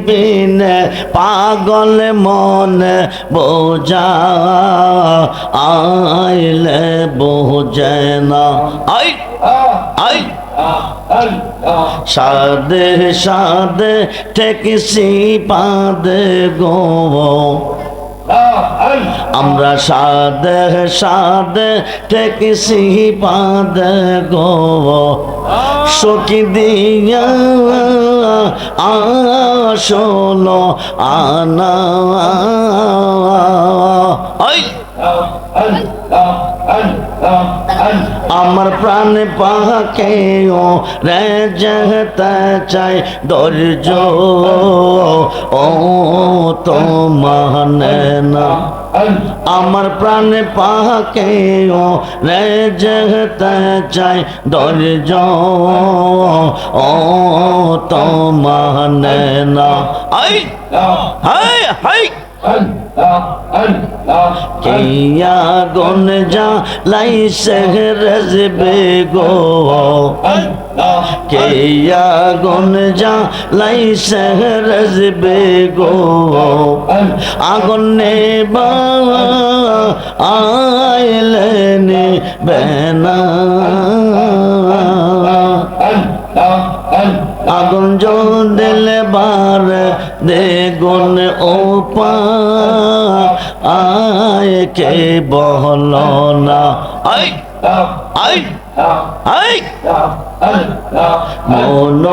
[SPEAKER 1] বিনে পাগল মনে বোঝা আইলে বোঝে না। আই আই সাদে সাদে ঠেকছি পাদে গো, আমরা সাদে সাদে ঠেকছি পাদে গো, সখী দিয়া আসলো আনা। আই আমার প্রাণ পাকেও রে যেতে চাই ধৈর্য, ও তো মানে না। আমার প্রাণ পাকেও রে যেতে চাই ধৈর্য, ও তো মানে না। আই হাই হাই কিয়া গুন যা লাইছে রেজবে গো, কিয়া গুন যা লাইছে রেজবে গো, আগুন নেবা আইলে নিবে না। আগুন জ্বলে বার দেগুন ওপা আয় কে বহল না। আই আই আই মন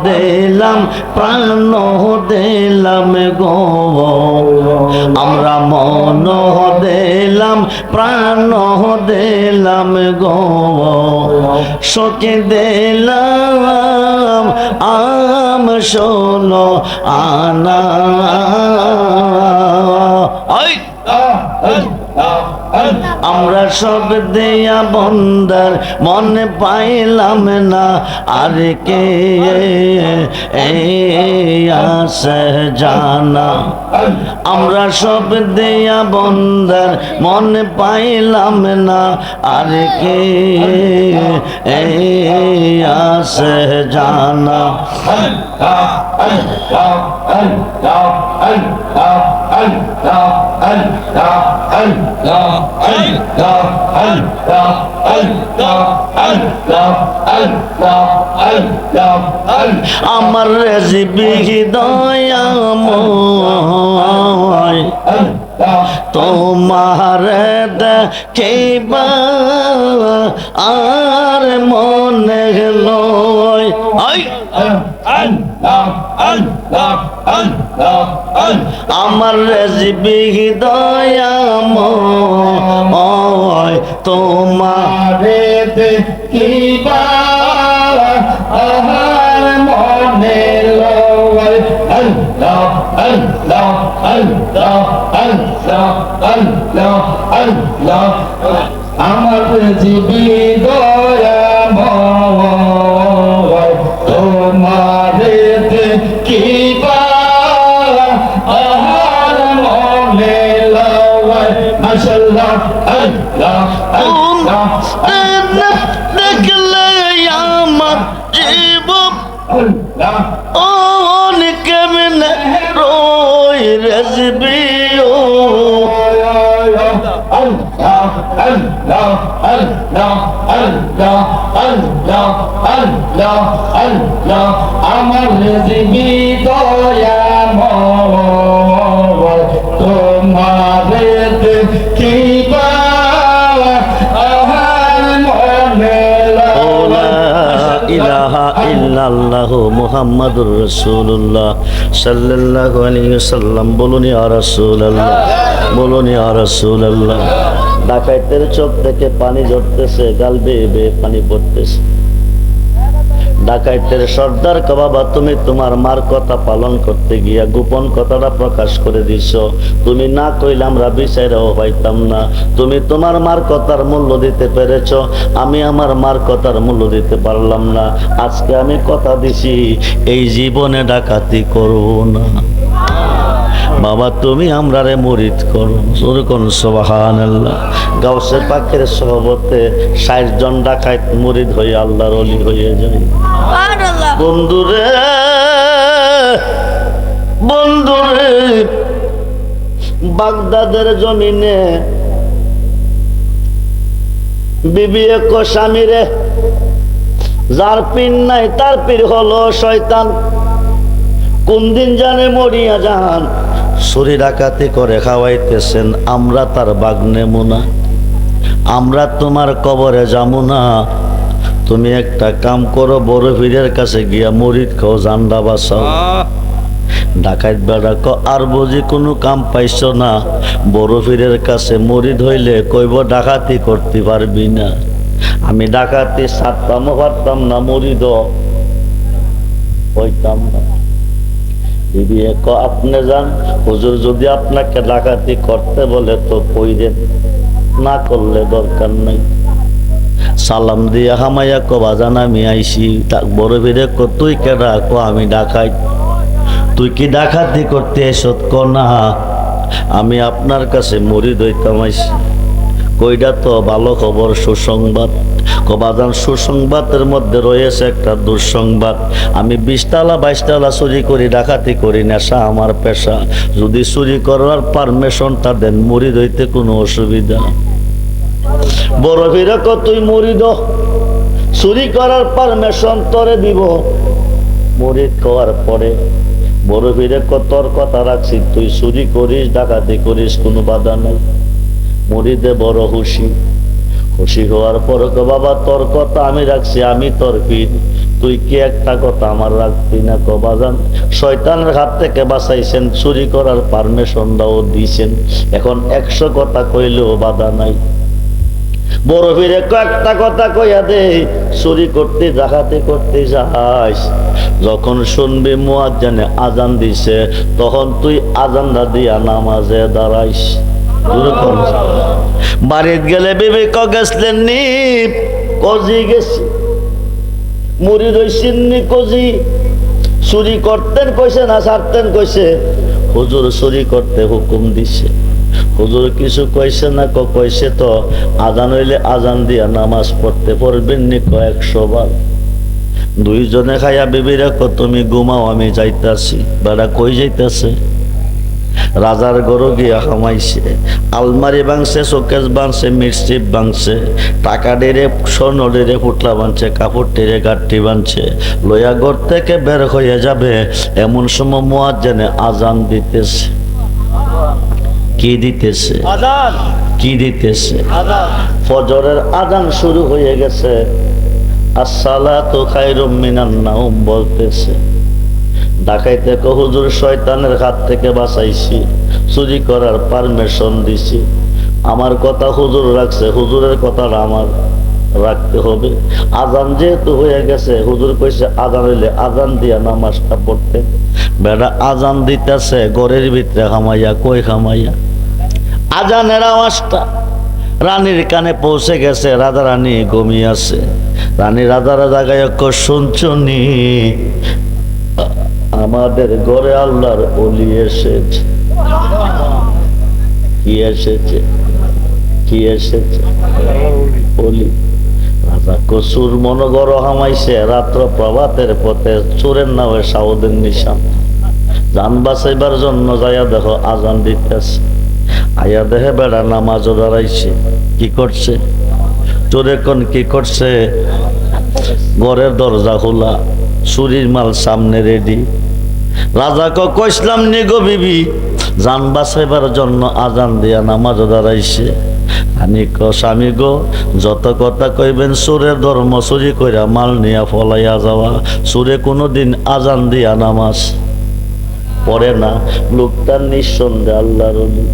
[SPEAKER 1] দিলাম প্রাণ দিলাম গো, আমরা মন দিলাম প্রাণ দিলাম গো, সখী দিলাম দিলাম আম শোনো আনা। আমরা সব দেয়া বন্দার মনে পাইলাম না, আর কে আসে জানা। আমরা সব দেয়া বন্দার মনে পাইলাম না, আর কে আসে জানা। আমার রেজিবি দয়াময় তোমার দেখিবা আর মনে লয়। আমার রেজিবি দয়াময় তোমার
[SPEAKER 2] দেখিবা আমার মনে লয়। আল্লাহ আল্লাহ আল্লাহ আল্লাহ আল্লাহ আল্লাহ আমার জীবী দয়াময় তোমার দেখিবা আমার মনে লয়। মাশাআল্লাহ আল্লাহ আল্লাহ
[SPEAKER 1] দেখলে আমার জীবন কেমনে রই রেজবি
[SPEAKER 2] আল্লাহ আল্লাহ আল্লাহ আল্লাহ আল্লাহ আল্লাহ আল্লাহ আমার রিজবি দয়াময় তোমার দেখিবা আমার মনে লয়।
[SPEAKER 1] ইলাহা ইল্লাল্লাহু মুহাম্মাদুর রাসূলুল্লাহ সাল্লাল্লাহু আলাইহি ওয়াসাল্লাম। বলুন ইয়া রাসূলুল্লাহ, বলুন ইয়া রাসূলুল্লাহ। ডাকাইতের চোখ থেকে পানি ঝরতেছে, গাল বেয়ে বেয়ে পানি পড়তেছে। ডাকাইতের সর্দার কে বাবা তুমি তোমার মার কথা পালন করতে গিয়া গোপন কথাটা প্রকাশ করে দিছ। তুমি না কইলে আমরা বিচারেও পাইতাম না। তুমি তোমার মার কথার মূল্য দিতে পেরেছ, আমি আমার মার কথার মূল্য দিতে পারলাম না। আজকে আমি কথা দিছি এই জীবনে ডাকাতি করব না। বাবা তুমি আমরারে মুরিদ করো, ওরকম সুবহানাল্লাহ। গাউসের পাকের সহবতে 60 জন ডাকাত মুরিদ হয়ে আল্লাহর ওলি হয়ে যায়। বন্ধুরে বন্ধুরে বাগদাদের জমিনে বিবি এক স্বামীরে, যার পীর নাই তার পীর হলো শয়তান। কোন দিন জানে মরিয়া যান, চুরি ডাকাতি করে খাওয়াইতেছেন। আমরা তার বাগ্নে মুনা, আমরা তোমার কবরে যাবো না। তুমি একটা কাম করো, বড় পীরের কাছে গিয়া মরিদ খাও, জান্ডা বাঁচাও। ডাকাত বেড়া ক আর বুঝি কোনো কাম পাইছ না? বড় পীরের কাছে মরিদ হইলে কইব ডাকাতি করতে পারবি না। আমি ডাকাতি ছাড়তামও পারতাম না, মরিদ হইতাম না। বিবি ক আপনি যান, হুজুর যদি আপনাকে ডাকাতি করতে বলে তো কইরেন, না করলে দরকার নাই। সালাম দিয়া হামাইয়া ক বাজান আমি আইসি। বড় ভিড়ে ক তুই কেডা? ক আমি ডাকাই। তুই কি ডাকাতি করতে এসত? ক না, আমি আপনার কাছে মরিদ হইতাম আইসি। কইডা তো ভালো খবর, সুসংবাদ। ক বাজান সুসংবাদের মধ্যে রয়েছে একটা দুঃসংবাদ। আমি 20 তালা 22 তালা চুরি করি, ডাকাতি করি, নেশা আমার পেশা। যদি চুরি করার পারমিশনটা দেন, মরিদ হইতে কোনো অসুবিধা। বড় ভিড়ে ক তুই মরিদ, চুরি করার পারমিশন তোরে দিব। মরিদ খাওয়ার পরে বড় ভিড়ে ক তোর কথা রাখছি, তুই চুরি করিস ডাকাতি করিস কোনো বাধা নাই। মরিদে বড় খুশি। খুশি হওয়ার পর ক বাবা তোর কথা আমি রাখছি, আমি তোর পীর, তুই কি একটা কথা আমার রাখবি না? ক বাজান শয়তানের হাত থেকে বাঁচাইছেন, চুরি করার পারমিশনটাও দিয়েছেন, এখন 100 কথা কইলেও বাধা নাই। বড় ফিরে কয়েকটা কথা কইয়া দে, চুরি করতে ডাকাতি করতে যাস, যখন শুনবি মুয়াজ্জিনে আজান দিছে তখন তুই আজানটা দিয়া নামাজে দাঁড়াইস। বাড়িতে গেলে বিবি ক গেছলেন নি? কজি গেছি। মুড়ি রইছেন নি? কজি। চুরি করতেন কইছে না ছাড়তেন কইছে? হুজুর চুরি করতে হুকুম দিছে। হুজুর কিছু কইছে না? কইছে তো আজান হইলে আজান দিয়া নামাজ পড়তে পারবেন নি 100 বার। দুইজনে খাইয়া বিবিরা কো তুমি ঘুমাও আমি যাইতাছি। বেড়া কই যাইতাছে? রাজার গরু গিয়া খামাইছে, আলমারি ভাঙছে, শোকেস ভাঙছে, মির্চিপ ভাঙছে, টাকা ডেরে স্বর্ণ ডেরে পুটলা বানছে, কাপড় টেরে গাঠটি বানছে, লইয়া ঘর থেকে বের হয়ে যাবে এমন সময় মুয়াজ্জিনে আজান দিতেছে। কি দিতেছে? কি দিতেছে? ফজরের আজান শুরু হয়ে গেছে। আসসালাতু খায়রুম মিনান নাওম বলতেছে। ডাকাইতে কো হুজুর শয়তানের হাত থেকে বাঁচাইছি, চুরি করার পারমিশন দিছি, আমার কথা হুজুর রাখছে, হুজুরের কথাটা আমার রাখতে হবে। আজান যেহেতু হয়ে গেছে, হুজুর কইছে আজান হইলে আজান দিয়া নামাজটা পড়তে। বেটা আজান দিতেছে ঘরের ভিতরে খামাইয়া। কই খামাইয়া? আজানের আওয়াজটা রানীর কানে পৌঁছে গেছে। রাধা রানী ঘুমিয়ে আছে। রানী রাধারা জাগায় শুনছনি আমাদের ঘরে আল্লাহর ওলি এসেছে। কি এসেছে? কি এসেছে? ওলি। রাজা কসুর মনগর হামাইছে। রাত্র প্রভাতের পথে চোরের নামে সাউদের নিশান। জান বাঁচাইবার জন্য যাইয়া দেখো আজান দিতেছে। আয়া দেহে বেড়া নামাজও দাঁড়াইছে। কি করছে? চোরে কোন কি করছে? ঘরের দরজা খোলা, চুরির মাল সামনে রেডি। রাজা কইসলাম নি গো বিবি, জান বাঁচাইবার জন্য আজান দিয়া নামাজ দাঁড়াইছে। আমি স্বামী গো, যত কথা কইবেন চোরের ধর্ম, চুরি কইরা মাল নিয়া ফলাইয়া যাওয়া। চোরে কোনোদিন আজান দিয়া নামাজ পড়ে না। লোকটার নিঃসন্দেহে আল্লাহর ওলি।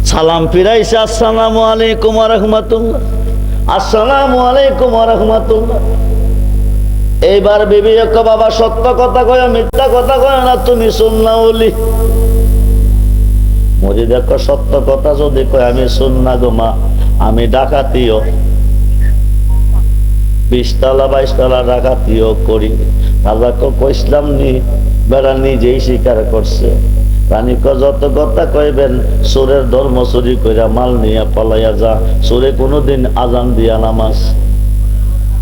[SPEAKER 1] সালাম ফিরাইছে, আসসালামু আলাইকুম ওয়া রাহমাতুল্লাহ, আসসালামু আলাইকুম ওয়া রাহমাতুল্লাহ। এইবার বিবি কো বাবা সত্য কথা কয় মিথ্যা কথা কয় না, তুমি সুন্নাহ ওলি। মরি দেখো সত্য কথা যদি কয় আমি সুন্নাহ গো মা, আমি ডাকাতিও 20 তলা 22 তলা ডাকাতিও করি। রাজা কইসলাম নি? বেড়া নিজেই স্বীকার করছে। রানী ক যত কথা কইবেন চোরের ধর্ম, চুরি কইরা মাল নিয়ে পলাইয়া যা। চোরে কোনোদিন আজান দিয়া নামাজ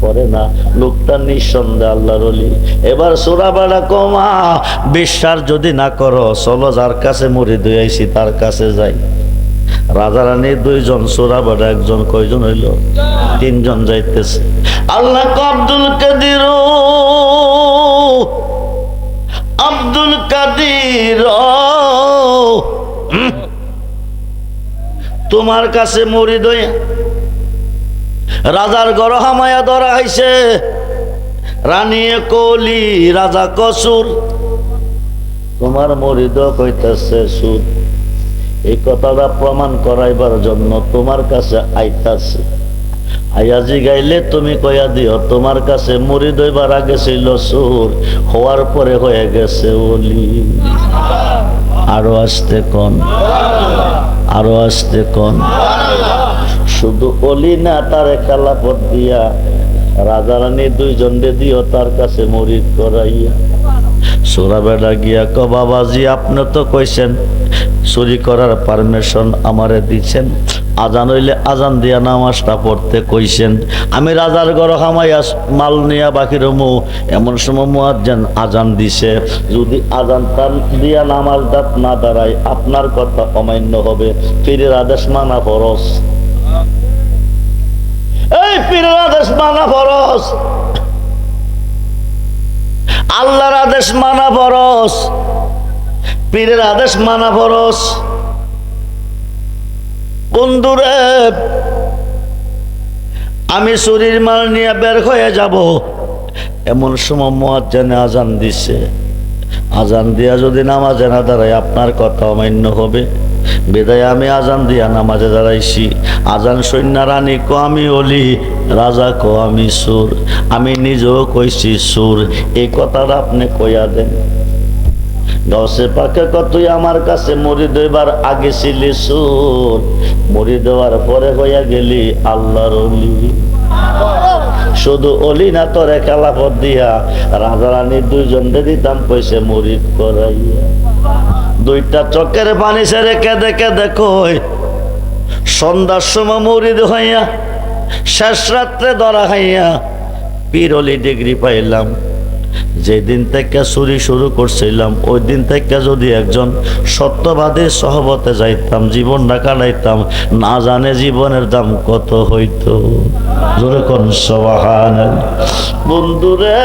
[SPEAKER 1] পড়ে না। লোকটা নিঃসন্দেহে আল্লাহর ওলি। এবার সোরা বাড়া কমা, বিশ্বাস যদি না করো চলো যার কাছে মুরিদ হইয়াছি তার কাছে যাই। রাজা রানী দুইজন, সোরা বাড়া একজন। কয়জন হইল? 3 জন যাইতেছে। আল্লাহ আব্দুল কাদির, আব্দুল কাদির তোমার কাছে মুরিদ হইয়া রাজার ঘর হামায়া ধরা হইছে। রানী কলি, রাজা কসুর, তোমার মুরিদ কইতাছে সুর। এই কথাটা প্রমাণ করাইবার জন্য তোমার কাছে আইতাছে। আয়াজি গাইলে তুমি কইয়া দিও তোমার কাছে মুরিদ হইবার আগে ছিল সুর, হওয়ার পরে হয়ে গেছে ওলি। আরো আসতে কোন, আরো আসতে কোন। শুধু ওলি না, তারে কালাপট দিয়া রাজা রানী দুইজন দিও তার কাছে মুরিদ করাইয়া। সোরা বেড়া গিয়া ক বাবাজি আপনি তো কইছেন চুরি করার পারমিশন আমারে দিচ্ছেন, আজান হইলে আজান দিয়া নামাজটা পড়তে কইছেন। আমি রাজার ঘর হামাইয়া মাল নিয়া বাকি রমু, এমন সময় মুয়াজ্জিন আজান দিছে। যদি আজান তার দিয়া নামাজ দাঁত না দাঁড়ায় আপনার কথা অমান্য হবে। পীরের আদেশ মানা ফরজ। এই পীরের আদেশ মানা ফরজ, আল্লাহর আদেশ মানা ফরজ, পীরের আদেশ মানা ফরজ। বন্ধুরে, আমি চুরির মাল নিয়ে বের হয়ে যাব, এমন সময় মুয়াজ্জিনে আজান দিছে। আজান দিয়া যদি নামাজে না দাঁড়ায় আপনার কথা অমান্য হবে। বিদায় আমি আজান দিয়া নামাজে দাঁড়াইছি। আজান সৈন্যা রানী কো আমি অলি, রাজা কো আমি সুর, আমি নিজেও কইছি সুর, এই কথাটা আপনি কইয়া দেন। গাউসে পাকে তুই আমার কাছে মুরিদ হইবার আগে ছিলি সুর, মুরিদ হওয়ার পরে হইয়া গেলি আল্লাহর অলি। শুধু অলি না তোরে খেলাফত দিয়া রাজা রানী দুইজনকে দিতাম পয়সা মুরিদ করাইয়া। দুইটা চোখের পানি ছেড়ে কেঁদে কেঁদে কই সন্ধ্যার সময় মুরিদ হইয়া শেষ রাত্রে ধরা খাইয়া পীর অলি ডিগ্রি পাইলাম। যেদিন থেকে চুরি শুরু করছিলাম ওই দিন থেকে যদি একজন সত্যবাদী সহবতে যাইতাম, জীবনটা কাটাইতাম, না জানে জীবনের দাম কত হইতো। জোরে কোন সুবহানাল্লাহ। বন্ধুরে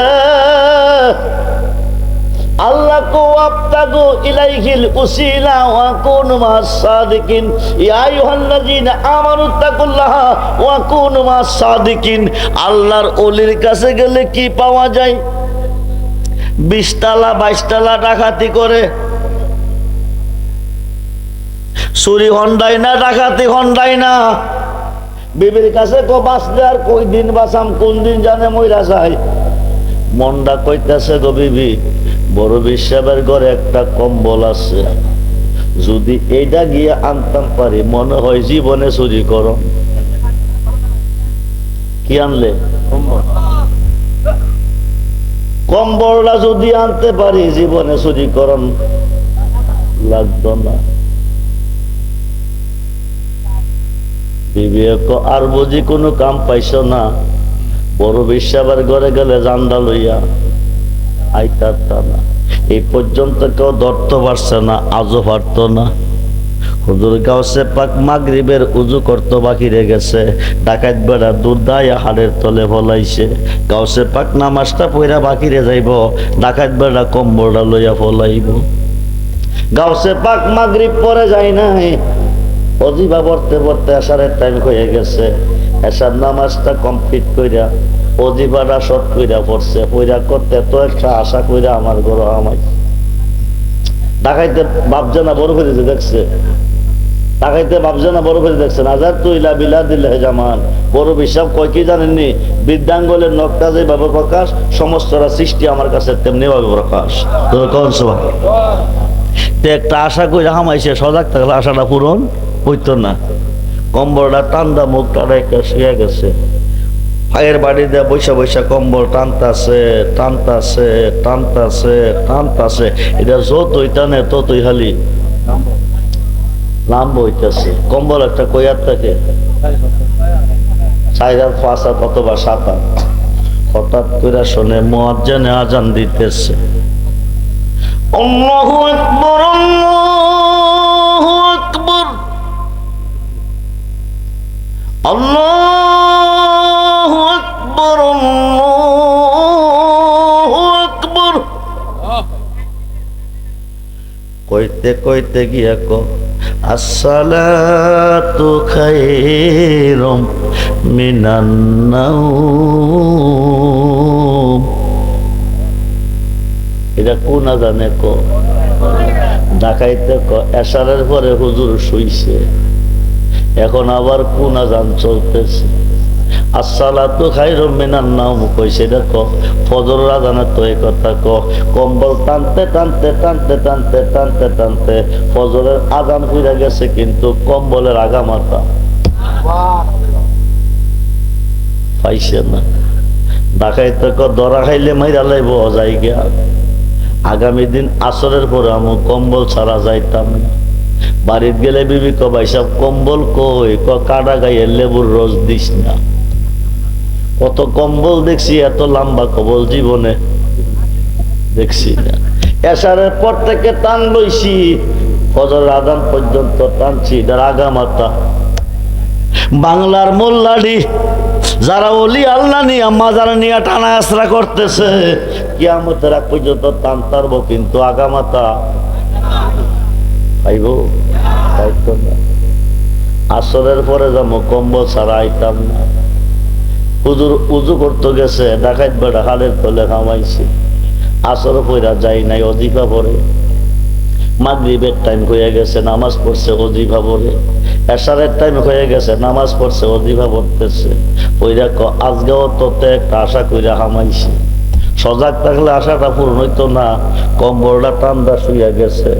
[SPEAKER 1] আল্লাহ কো আবতাগু ইলাইহিল উসিলা ওয়া কুনু মাস সাদিকিন, ইয়া আইয়ুহাল্লাযীনা আমানু তাকুল্লাহা ওয়া কুনু মাস সাদিকিন। আল্লাহর ওলির কাছে গেলে কি পাওয়া যায়? 20 তালা 22 তালা ডাকাতি করে, চুরি হন্ডায় না, ডাকাতি হন্ডায় না। বিবির কাছে কো বাঁচলে আর কই দিন বাঁচাম, কোন দিন জানে মইরা যায়। মনটা কইতাছে গো বিবি, বড় বিশ্বাবের ঘরে একটা কম্বল আছে, যদি এইটা গিয়ে আনতাম পারি মনে হয় জীবনে চুরি করো। কি আনলে? কম্বলটা যদি আনতে পারি জীবনে চুরি করন লাগতো না। বিবি আর বুঝি কোনো কাম পাইছো না? বড় বিশ্বাবের ঘরে গেলে জান্ডা লইয়া আইতারতা না। এই পর্যন্ত কেউ ধরতে পারছে না, আজও পারতো না। হুজুর গাউসে পাক মাগরিবের উজু করতে বাকি রে গেছে, ডাকাত বেড়া দুধ দায়া হাড়ের তলে ফলাইছে। গাউসে পাক নামাজটা পইরা বাকি রে যাইব, ডাকাত বেড়া কম্বলটা লইয়া ফলাইব। গাউসে পাক মাগরিব পরে যায় নাই, অজিবা পড়তে পড়তে আসারের টাইম হয়ে গেছে। এসার নামাজটা কমপ্লিট কইরা অজিবাটা শর্ট কইরা পড়ছে, পইরা করতে তো একটা আশা কইরা আমার ঘর আমায় ডাকাইতে বাপজানা বড় ফেলেছে দেখছে, ডাকাইতে বাপজানা বড় ফেলে দেখছেন। আজার তুইলা বিলা দিলে জামান বড় বিশ্বাস কয় কি জানেননি? বৃদ্ধাঙ্গলের নকটা যেভাবে প্রকাশ, সমস্তরা সৃষ্টি আমার কাছে তেমনি ভাবে প্রকাশ। একটা আশা কইরা হামাইছে, সজাগ থাকলে আশাটা পূরণ হইতো না। কম্বলটা টান্দা, মুখটা রেখে শুয়ে গেছে। পায়ের বাড়ি দিয়ে বৈশা বৈশা কম্বল টানতাছে টানতাছে টানতাছে টানতাছে। এটা যতই টানে ততই খালি নাম বইতেছে। কম্বল একটা কইয়ার থাকে 4 আর 5 হাত অথবা 7 হাত। হঠাৎ করে শোনে মুয়াজ্জিনে আজান দিতেছে। আল্লাহু আকবার, আল্লাহু আকবার, আল্লাহু আকবার, আল্লাহু আকবার। কইতে কইতে গিয়া কো আসসালাতু খায়রুম মিনান নাওম। এটা কোন আজানে কো? ডাকাইতে কো এশারের পরে হুজুর শুইছে, এখন আবার কোন আজান চলতেছে? আসসালাতু খায়রুম মিনান নাওম কইছে, এটা ক ফজরের আজানে তো এই কথা ক। কম্বল টানতে টানতে টানতে টানতে টানতে টানতে ফজরের আজান হইয়া গেছে, কিন্তু কম্বলের আগামাথা পাইছে না। ডাকাইতে ক ধরা খাইলে মাইরা লাইব জায়গা। আগামী দিন আসরের পরে আমি কম্বল ছাড়া যাইতাম না। বাড়ির গেলে বিবি ক ভাই সব কম্বল কই? ক কাটা গায়ে লেবুর রস দিস না। কত কম্বল দেখছি, এত লম্বা কম্বল জীবনে দেখছি না। এশারের পর থেকে টান লইছি, ফজরের আজান পর্যন্ত টানছি, এটার আগামাথা। বাংলার মোল্লাডি যারা ওলি আল্লাহ নিয়া মাজার নিয়ে টানা আসরা করতেছে, কিয়ামতের আগ পর্যন্ত টান তারবো, কিন্তু আগামাথা পাইব পাইতো না। আসরের পরে যাবো কম্বল ছাড়া আইতাম না। হুজুর উজু করতে গেছে, ডাকাত বেড়া হালের তলে খামাইছে। আসর পইরা যাই নাই, অজিফা পরে মাগরিবের টাইম হয়ে গেছে, নামাজ পড়ছে ওজিফা পড়ে। এশারের টাইম হয়ে গেছে, নামাজ পড়ছে ওজিফা পড়তেছে। ওইরা আজকেও তো একটা আশা কইরা হামাইছে। সজাগ থাকলে আশাটা পূরণ হইতো না। কম্বলটা ঠান্ডা শুয়ে গেছে,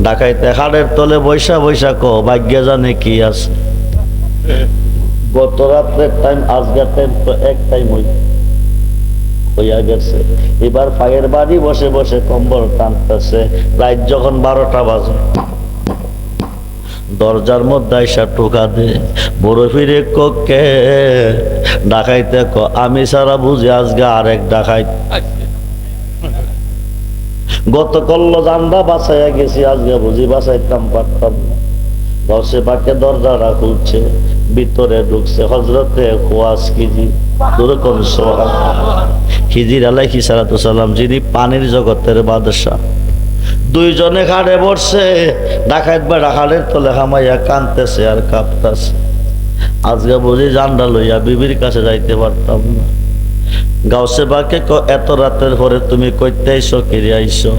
[SPEAKER 1] ডাকাইতে হাড়ের তলে বৈশা বৈশা ভাগ্যে জানে কি আছে। গত রাত্রের টাইম আজকের টাইম তো এক টাইম হইয়া গেছে। এবার পায়ের বাড়ি বসে বসে কম্বল টানতেছে। রাত যখন 12টা বাজে, দরজার মধ্যে আইসা টোকা দে, বড় ফিরে কে ডাকাইতে আমি সারা বুঝি আজকে আরেক ডাকাইত। গত কল্ল জান্দা বাঁচাইয়া গেছি, আজকে বুঝি বাঁচাইতাম পারতাম না। বসে পাকে দরজাটা খুলছে, ভিতরে ঢুকছে হজরতে খোয়াজ খিজি, দুরকম সোহা খিজির আলাইহিস সালাতু সালাম, যিনি পানির জগতের বাদশা। দুইজনে ঘাড়ে বসছে, ডাকাইত বা হাড়ের তলে হামাইয়া কানতেছে আর কাঁপতেছে। আজকে বুঝি জান্ডা লইয়া বিবির কাছে যাইতে পারতাম না। গাউসে বাকে এত রাতের পরে তুমি কইতে আইসো, কিরে আইসো?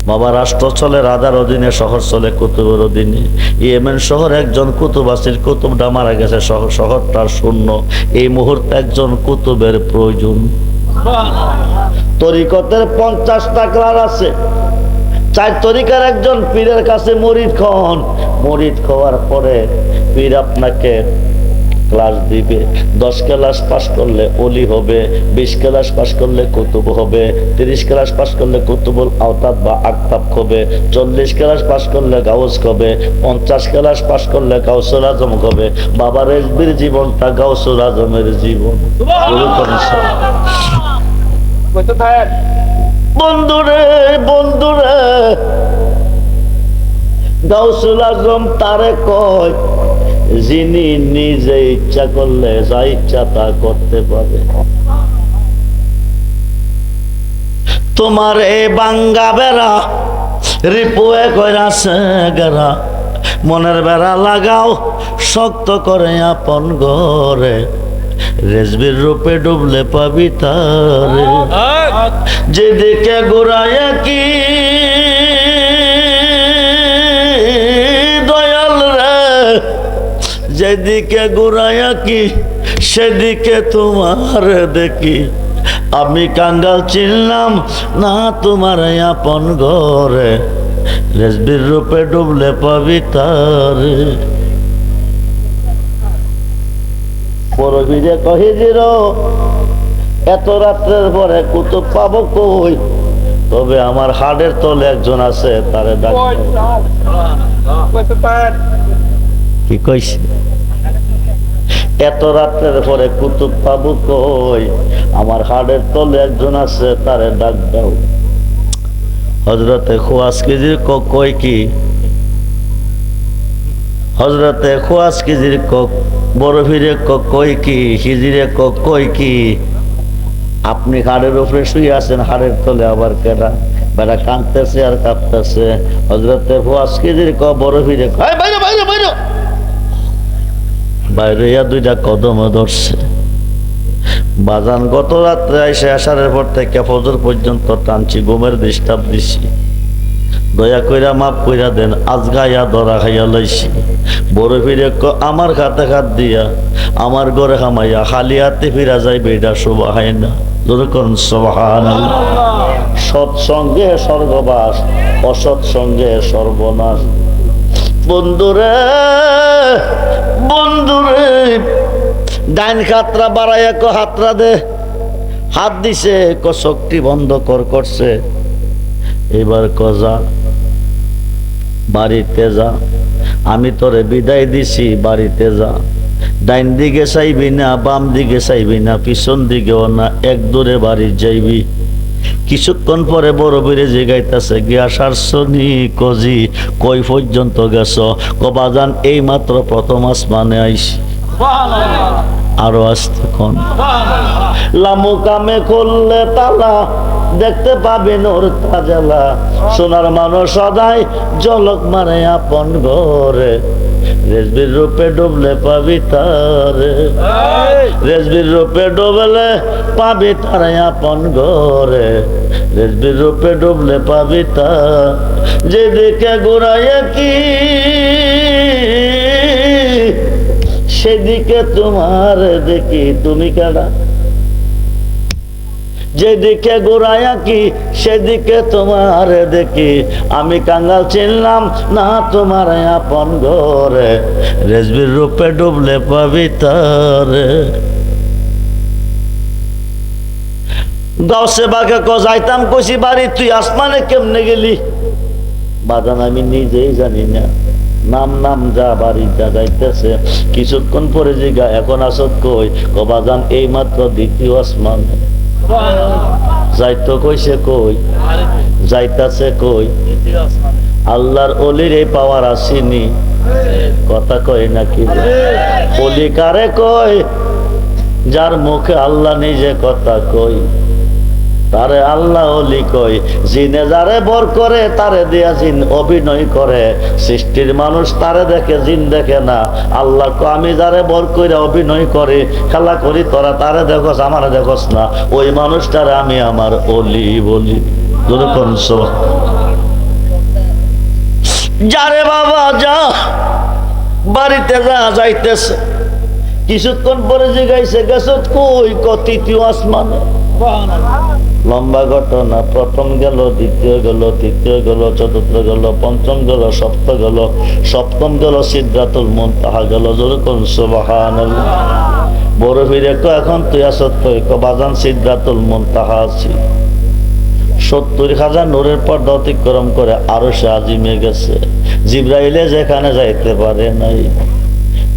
[SPEAKER 1] বাবা, রাষ্ট্র চলে রাজার অধীনে, শহর চলে কুতুবের অধীনে। ইয়েমেন শহর একজন কুতুব আসির, কুতুবটা মারা গেছে, শহরটার শূন্য। এই মুহূর্তে একজন কুতুবের প্রয়োজন। তরিকতের 50টা ক্লাস আছে, 4 তরিকার একজন পীরের কাছে মুরিদ খন। মুরিদ খাওয়ার পরে পীর আপনাকে ক্লাস দিবে। 10 ক্লাস পাস করলে ওলি হবে, 20 ক্লাস পাস করলে কুতুব হবে, 30 ক্লাস পাস করলে কুতুবুল আওতাদ বা আকতাব হবে, 40 ক্লাস পাস করলে গাউস হবে, 50 ক্লাস পাস করলে গাউসুল আজম হবে। বাবা রেজবির জীবনটা গাউসুল আজমের জীবন। বন্ধুরে বন্ধুরে, গাউসুল আজম তারে কয়, যিনি নিজে ইচ্ছা করলে যা ইচ্ছা তা করতে পারে। তোমার এই বাঙ্গা বেড়া রিপুয়ে কইরাছে গেরা, মনের বেড়া লাগাও শক্ত করে আপন ঘরে। রেজবির রূপে ডুবলে পাবি তারে, যেদিকে ঘুরাইয়া কি দয়াল রে, যেদিকে ঘুরাইয়া কি সেদিকে তোমার দেখি। আমি কাঙ্গাল চিনলাম না তোমার আপন ঘরে, রেজবির রূপে ডুবলে পাবি তারে। পরবীরে কহিজির এত রাত্রের পরে কুতুব পাবো কই? তবে আমার হাড়ের তলে একজন আছে, তারে ডাক। কি কইছে? এত রাত্রের পরে কুতুব পাবো কই? আমার হাড়ের তলে একজন আছে, তারে ডাক দাও। হযরতে খোয়াজ খিজির কই কি? হযরতে খোয়াজ খিজির বড় ফিরে কই কি? খিজিরে কই কি? আপনি হাড়ের উপরে শুয়ে আছেন, হাড়ের তলে আবার কেডা? বেড়া কাঁদতেছে আর কাঁপতেছে। হযরতে খোয়াজ খিজির বড় ফিরে বাইরে বাইরে বাইরে বাইরে, দুইটা কদম ধরছে। বাজান গত রাত্রে আইসে আসারের পর থেকে ফজর পর্যন্ত টানছি, ঘুমের ডিস্টার্ব দিছি। দয়া কইরা মাফ কইরা দেন, আজগাইয়া ধরা খাইয়া লাইছি। বড় ফিরে আমার খাতে খাত দিয়া আমার ঘরে খামাইয়া খালি হাতে ফিরা যাইবে, এটা শোভা হয় না। যেরকম সুবহানাল্লাহ। সৎসঙ্গে স্বর্গবাস, অসৎসঙ্গে সর্বনাশ। বন্ধুরে বন্ধুরে, ডাইন খাতরা বাড়াইয়া হাতরা দে, হাত দিছে শক্তি বন্ধ করছে। এবার যা বাড়িতে যা, আমি তোরে বিদায় দিছি, বাড়িতে যা। ডাইন দিকে চাইবি না, বাম দিকে চাইবি না, পিছন দিকেও না, এক দূরে বাড়ি যাইবি। কিছুক্ষণ পরে বড় বীরে জিগাইতেছে, গিয়া সারছনি কজি, কই পর্যন্ত গেছ? বাজান এই মাত্র প্রথম আসমানে আইছি। আরো আসতে কোন লামু কামে করলে তালা, দেখতে পাবেন ওর তাজালা। সোনার মানুষ সদাই জলক মারে আপন ঘরে, রেজবির রূপে ডুবলে পাবি তারে, রেজবির রূপে ডুবলে পাবি তারে আপন ঘরে, রেজবির রূপে ডুবলে পাবি তার। যেদিকে ঘুরাইয়া কি সেদিকে তোমার দেখি, তুমি কেডা? যেদিকে ঘুরাইয়া কি সেদিকে তোমার দেখি, আমি কাঙ্গাল চিনলাম না তোমার আপন ঘরে, রেজবির রূপে ডুবলে পাবি তারে। গাউসে বাগে যাইতাম কইছি বাড়ি, তুই আসমানে কেমনে গেলি? বাজান আমি নিজেই জানি না, নাম নাম যা বাড়ি যা যাইতেছে। কিছুক্ষণ পরে জিগা এখন আসত কই, বাজান এই মাত্র দ্বিতীয় আসমানে। যাইতো কইছে কই, যাইতাছে কই? আল্লাহর অলির এই পাওয়ার আসেনি, কথা কয় নাকি? অলি কারে কয়? যার মুখে আল্লাহ নিজে কথা কই তারে আল্লাহ অলি কই। জিনে যারে বর করে তারে দিয়া জিন অভিনয় করে, সৃষ্টির মানুষ তারে দেখে জিন দেখে না। আল্লাহ আমি যারে বর কইরা অভিনয় করে খেলা করি, তোরা তারে দেখোস আমারে দেখোস না, ওই মানুষটারে আমি আমার অলি বলি। যেরকম যারে বাবা যা বাড়িতে যা যাইতেছে, কিছুক্ষণ পরে জিগাইছে গেছ কই? তৃতীয় আসমানে। লম্বা ঘটনা, প্রথম গেল, দ্বিতীয় গেল, তৃতীয় গেল, চতুর্থ গেল, পঞ্চম গেল, সপ্তম গেল, সপ্তম গেল সিদরাতুল মুনতাহা গেল। যেরকম সুবহানাল্লাহ। বড় ফিরে এখন তুই আসত কই? বাজান সিদরাতুল মুনতাহা আছি। 70,000 নূরের পর্দা অতিক্রম করে আরশে আজিমে গেছে। জিবরাইলে যেখানে যাইতে পারে নাই,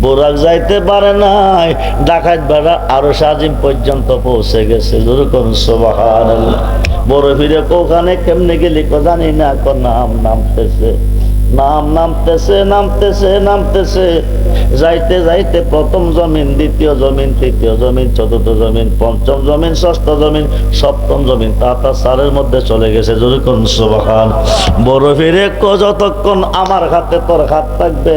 [SPEAKER 1] বোরাক যাইতে পারে নাই, ডাকাত বেড়া আরশে আজিম পর্যন্ত পৌঁছে গেছে। যেরকম সুবহানাল্লাহ। বড় ফিরে ওখানে কেমনে গেলি? জানি না। নাম নামতেছে, নাম নামতেছে, নামতেছে, নামতেছে, যাইতে যাইতে প্রথম জমিন, দ্বিতীয় জমিন, তৃতীয় জমিন, চতুর্থ জমিন, পঞ্চম জমিন, ষষ্ঠ জমিন, সপ্তম জমিন, তাতা সারের মধ্যে চলে গেছে। যেরকম সুবহান। বড় ফিরে যতক্ষণ আমার হাতে তোর হাত থাকবে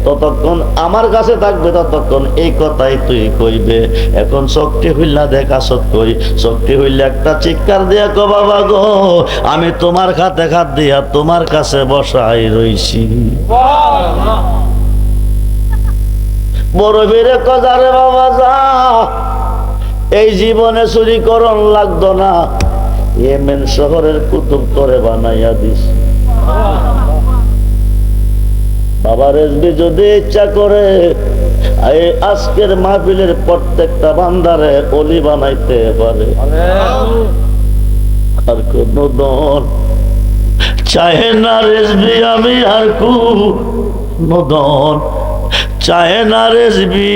[SPEAKER 1] ততক্ষণ আমার কাছে থাকবে, ততক্ষণ এই কথাই তুই কইবে। এখন শক্তি হইলা দেখ আসত কই, শক্তি হইলে একটা চিৎকার দিয়া কো বাবা গো, আমি তোমার হাতে হাত দিয়া তোমার কাছে বসাই রইছি। বড় বেড়ে কজারে বাবা যা, এই জীবনে চুরিকরণ লাগতো না, ইয়েমেন শহরের কুতুব করে বানাইয়া দিস। বাবা রেজবি যদি ইচ্ছা করে এই আজকের মাহফিলের প্রত্যেকটা বান্দারে অলি বানাইতে পারে। আর কোন দল চাহে না রেজবি, আমি আর কোন দল চাহে না রেজবি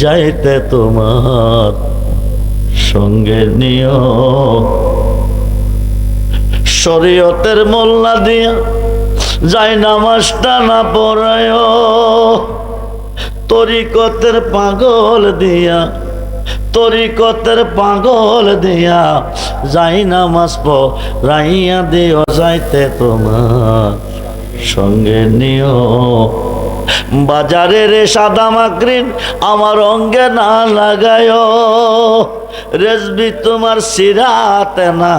[SPEAKER 1] যাইতে তোমার সঙ্গে নিও। শরীয়তের মোল্লা দিয়া যাই নামাজটা না পড়ায়, তরিকতের পাগল দিয়া, তরিকতের পাগল দিয়া যাই নামাজ পড়াইয়া দিও, যাইতে তোমার সঙ্গে নিও। বাজারে রে সাদা মাকরিন আমার অঙ্গে না লাগায়, রেজবি তোমার সিরাতে না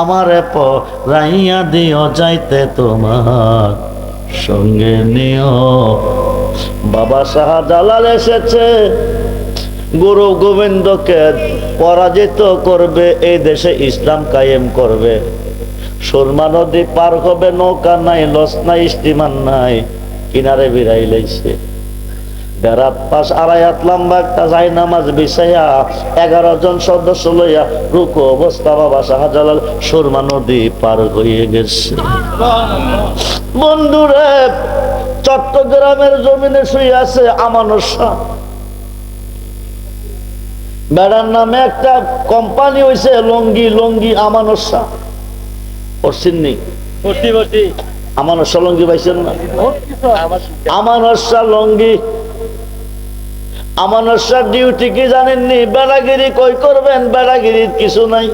[SPEAKER 1] আমারে পড়াইয়া দিও, যাইতে তোমার সঙ্গে নিও। বাবা শাহজালাল এসেছে, গুরু গোবিন্দকে পরাজিত করবে, এই দেশে ইসলাম কায়েম করবে। সুরমা নদী পার হবে, নৌকা নাই, লস নাই, স্টিমার নাই, কিনারে বিরাই লাইছে। বেড়াত পাশ 2.5 হাত লম্বা একটা যাই নামাজ বিছাইয়া 11 জন সদস্য লইয়া রুকু অবস্থা বাবা শাহজালাল সুরমা নদী পার হয়ে গেছে। বন্ধুরে, চট্টগ্রামের জমিনে শুয়ে আছে আমানুর শাহ। বেড়ার নামে একটা কোম্পানি হয়েছে, লঙ্গি লঙ্গি আমানুর শাহ। পড়ছেননি? আমানুর শাহ লঙ্গি পাইছেন না? আমানুর শাহ লঙ্গি। আমানুর শাহ ডিউটি কি জানেননি? বেড়াগিরি কই করবেন? বেড়াগিরির কিছু নাই।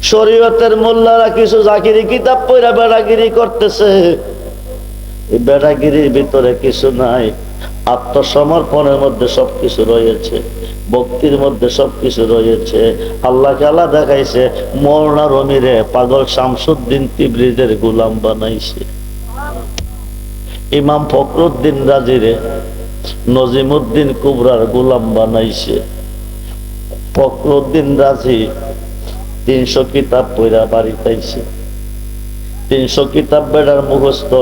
[SPEAKER 1] শরীয়তের মোল্লারা কিছু জাকিরি কিতাব পড়া বেড়াগিরি করতেছে। এই বেড়াগিরির ভিতরে কিছু নাই, আত্মসমর্পণের মধ্যে সবকিছু রয়েছে, ভক্তির মধ্যে সবকিছু রয়েছে। আল্লাহকে আল্লাহ দেখাইছে, মৌলানা রমিরে পাগল শামসুদ্দিন তিবরিদের গোলাম বানাইছে, ইমাম ফখরুদ্দিন রাজিরে নজিমুদ্দিন কুবরার গোলাম বানাইছে। ফখরুদ্দিন রাজি 300 কিতাব পড়া বাড়িতে আইছে, 300 কিতাব বেড়ার মুখস্থ।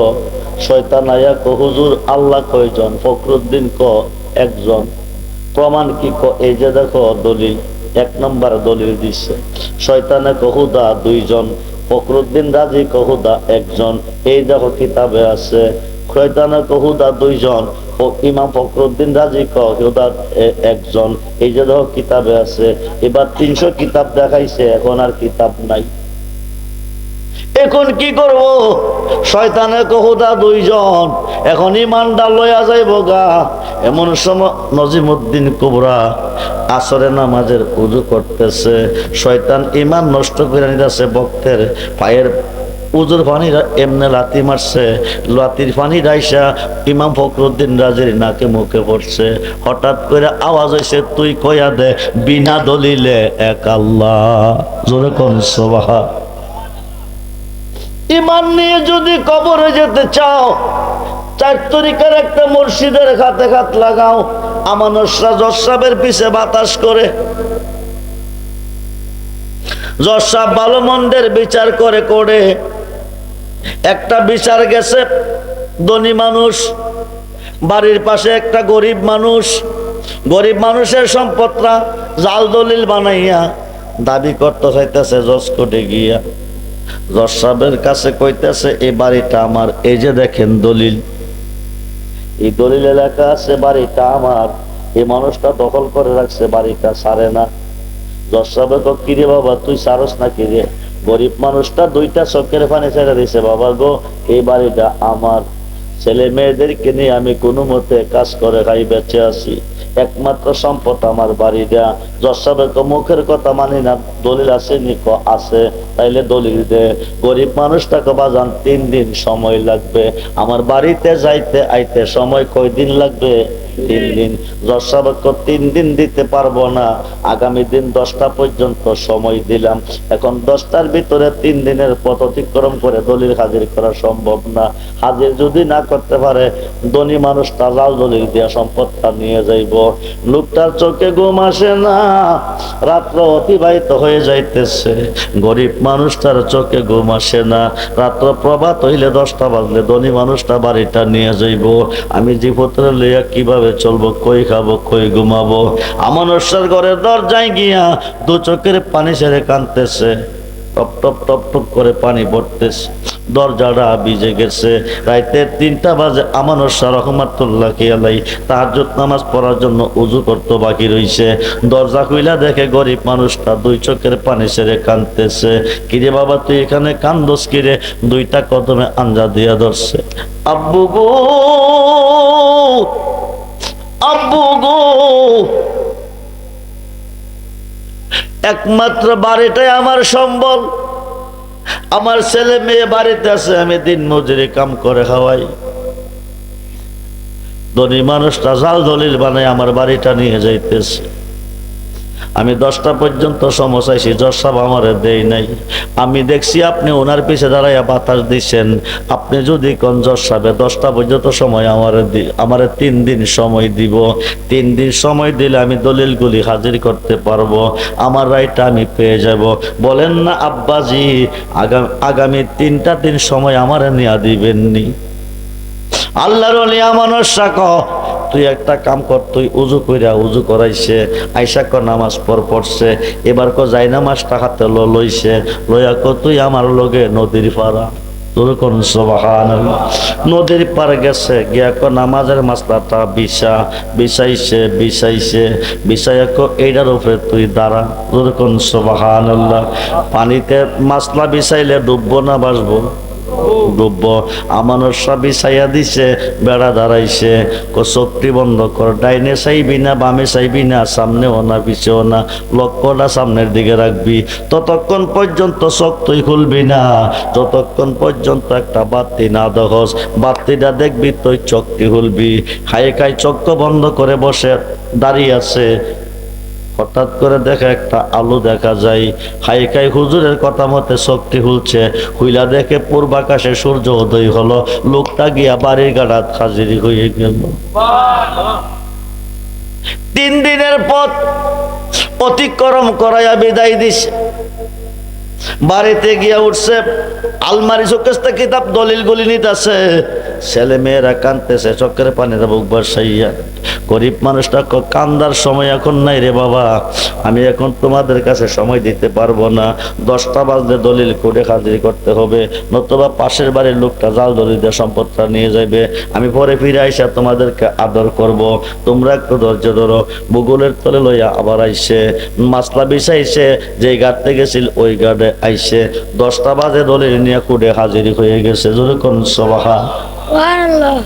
[SPEAKER 1] শয়তান আয়া ক হুজুর আল্লাহ কয়জন? ফখরুদ্দিন ক একজন। প্রমাণ কি? ক এই যে দেখো দলিল, 1 নম্বর দলিল দিচ্ছে। শয়তানে ক হুদা 2 জন, ফখরুদ্দিন রাজি ক হুদা 1 জন, এই দেখো কিতাবে আছে। শয়তানে ক হুদা 2 জন, ও ইমাম ফখরুদ্দিন রাজি ক হুদা 1 জন, এই যে দেখো কিতাবে আছে। এবার 300 কিতাব দেখাইছে, এখন আর কিতাব নাই। এখন কি করব? শয়তানে কহুদা 2 জন, এখন ইমানটা লইয়া যাইব গা। এমন সময় নজিমুদ্দিন কুবরা আসরে নামাজের উযু করতেছে, শয়তান ইমান নষ্ট করে নিতেছে। ভক্তের পায়ের উজুর পানি এমনে লাথি মারছে, লাতির পানি রাইসা ইমাম ফখরুদ্দিন রাজির নাকে মুখে পড়ছে। হঠাৎ করে আওয়াজ হয়েছে, তুই কয়া দে বিনা দলিলে এক আল্লাহ। জোরে কোন সুবহান। ইমান নিয়ে যদি কবরে যেতে চাও, 4 তরিকার একটা মুর্শিদের খাতে খাত লাগাও। আমানুষরা জসাবের পিছে বাতাস করে, জসাব ভালো মন্দের বিচার করে করে। একটা বিচার গেছে, ধনী মানুষ, বাড়ির পাশে একটা গরিব মানুষ, গরিব মানুষের সম্পদটা জাল দলিল বানাইয়া দাবি করতে চাইতেছে জজ কোর্টে গিয়া। জজ সাহেবের কাছে কইতেছে এই বাড়িটা আমার, এই যে দেখেন দলিল, এই দলিল এলাকা আছে, বাড়িটা আমার। এই মানুষটা দখল করে রাখছে, বাড়িটা ছাড়ে না। জজ সাহেব তো কিরে বাবা তুই ছাড়স না কিরে? গরিব মানুষটা 2টা চোখের পানি ছেড়ে দিছে, বাবা গো এই বাড়িটা আমার, ছেলে মেয়েদেরকে নিয়ে আমি কোনো মতে কাজ করে খাই বেঁচে আছি, একমাত্র সম্পদ আমার বাড়িটা। জজ সাহেবের মুখের কথা মানি না, দলিল আছে নিক আছে, তাইলে দলিল দে। গরিব মানুষটাকে বাজান 3 দিন সময় লাগবে, আমার বাড়িতে যাইতে আইতে সময় কয়দিন লাগবে? 3 দিন। জজ সাহেব 3 দিন দিতে পারবো না, আগামী দিন 10টা পর্যন্ত সময় দিলাম। এখন 10টার ভিতরে 3 দিনের পথ অতিক্রম করে দলিল হাজির করা সম্ভব না। হাজির যদি না করতে পারে, ধনী মানুষটা জাল দলিল দিয়া সম্পদটা নিয়ে যাইব। লোকটার চোখে ঘুম আসে না, রাত্র অতিবাহিত হয়ে যাইতেছে। গরিব মানুষটার চোখে ঘুম আসে না, রাত্র প্রভাত হইলে 10টা বাজলে ধনী মানুষটা বাড়িটা নিয়ে যাইব। আমি জীবতরে লইয়া কিভাবে চলবো, কই খাবো, কই ঘুমাবো? আমানুষের ঘরের দরজায় গিয়া 2 চোখের পানি ছেড়ে কাঁদতেছে, টপ টপ টপ টপ করে পানি পড়তেছে, দরজাটা ভিজে গেছে। রাইতে 3টা বাজে আমানুষা রহমাতুল্লাহ আলাই তাহাজ্জুদ নামাজ পড়ার জন্য উযু করতে বাকি রইছে। দরজা খুইলা দেখে গরিব মানুষটা 2 চোখের পানি ছেড়ে কাঁদতেছে। কিরে বাবা তুই এখানে কান্দোস কিরে? 2টা কদমে আঞ্জা দিয়া ধরছে, আব্বু গো, আব্বু গো, একমাত্র বাড়িটাই আমার সম্বল, আমার ছেলে মেয়ে বাড়িতে আছে, আমি দিন মজুরি কাম করে খাওয়াই। ধনী মানুষটা জাল দলিল বানায় আমার বাড়িটা নিয়ে যাইতেছে। আমি 10টা পর্যন্ত সময় চাইছি, জজ সাহেব আমারে দেই নাই। আমি দেখছি আপনি ওনার পিছে দাঁড়াইয়া বাতাস দিচ্ছেন। আপনি যদি কোন জজ সাহেব 10টা পর্যন্ত সময় আমারে 3 দিন সময় দিব, 3 দিন সময় দিলে আমি দলিলগুলি হাজির করতে পারবো, আমার রায়টা আমি পেয়ে যাব। বলেন না আব্বাজি আগামী 3টা দিন সময় আমারে নিয়ে দিবেননি? আল্লাহর ওলি আমানুষা ক তুই একটা কাম কর, তুই উযু কইরা, উযু করাইছে, আইসা ক নামাজ পড়ছে, এবার ক যাই নামাজটা হাতে লইছে, লইয়া ক তুই আমার লগে নদীর পাড়া। তোর কোন সুবহানাল্লাহ। নদীর পাড়ে গেছে, গিয়া ক নামাজের মাসলাটা বিছাইয়া ক এইটার উপরে তুই দাঁড়া। তোর কোন সুবহানাল্লাহ। পানিতে মাসলা বিছাইলে ডুববো না বাসবো? ডুববো। আমানত শাহ বিছাইয়া দিছে, বেড়া দাঁড়াইছে, চোখটি বন্ধ কর, ডাইনে চাইবি না, বামে চাইবি না, সামনেও না পিছেও না, লক্ষ্যটা সামনের দিকে রাখবি। ততক্ষণ পর্যন্ত চোখ তুই খুলবি না যতক্ষণ পর্যন্ত একটা বাতি না দেখস। বাতিটা দেখবি তুই চোখটি খুলবি। হাইকাই চোখ বন্ধ করে বসে দাঁড়িয়ে আছে, হঠাৎ করে দেখে একটা আলো দেখা যায়। হাইকাই হুজুরের কথা মতে চোখটি খুলছে, হুইলা দেখে পূর্বাকাশে সূর্য উদয় হলো। লোকটা গিয়া বাড়ির গাড়াত হাজির হয়ে গেল। 3 দিনের পথ অতিক্রম করাইয়া বিদায় দিছে। বাড়িতে গিয়া উঠছে, আলমারি শোকেসতে কিতাব দলিল গুলি নিতেছে, ছেলে মেয়েরা কাঁদতেছে, চোখের পানিতে বুক বসাইয়া। গরিব মানুষটা কান্দার সময় এখন নাই রে বাবা, আমি এখন তোমাদের কাছে সময় দিতে পারবো না, 10টা বাজলে দলিল করে হাজির করতে হবে, নতুবা পাশের বাড়ির লোকটা জাল দলিল দিয়ে সম্পদটা নিয়ে যাবে, আমি পরে ফিরে আইসা তোমাদেরকে আদর করব, তোমরা একটু ধৈর্য ধরো। ভূগোলের তলে লইয়া আবার আইসে, মাসলা বিছাইছে, যে গাড়তে গেছিল ওই গাড়ে আইসে, 10টা বাজে দলিল নিয়ে কুড়ে হাজির হয়ে গেছে। জোরে কোন সুবহানাল্লাহ।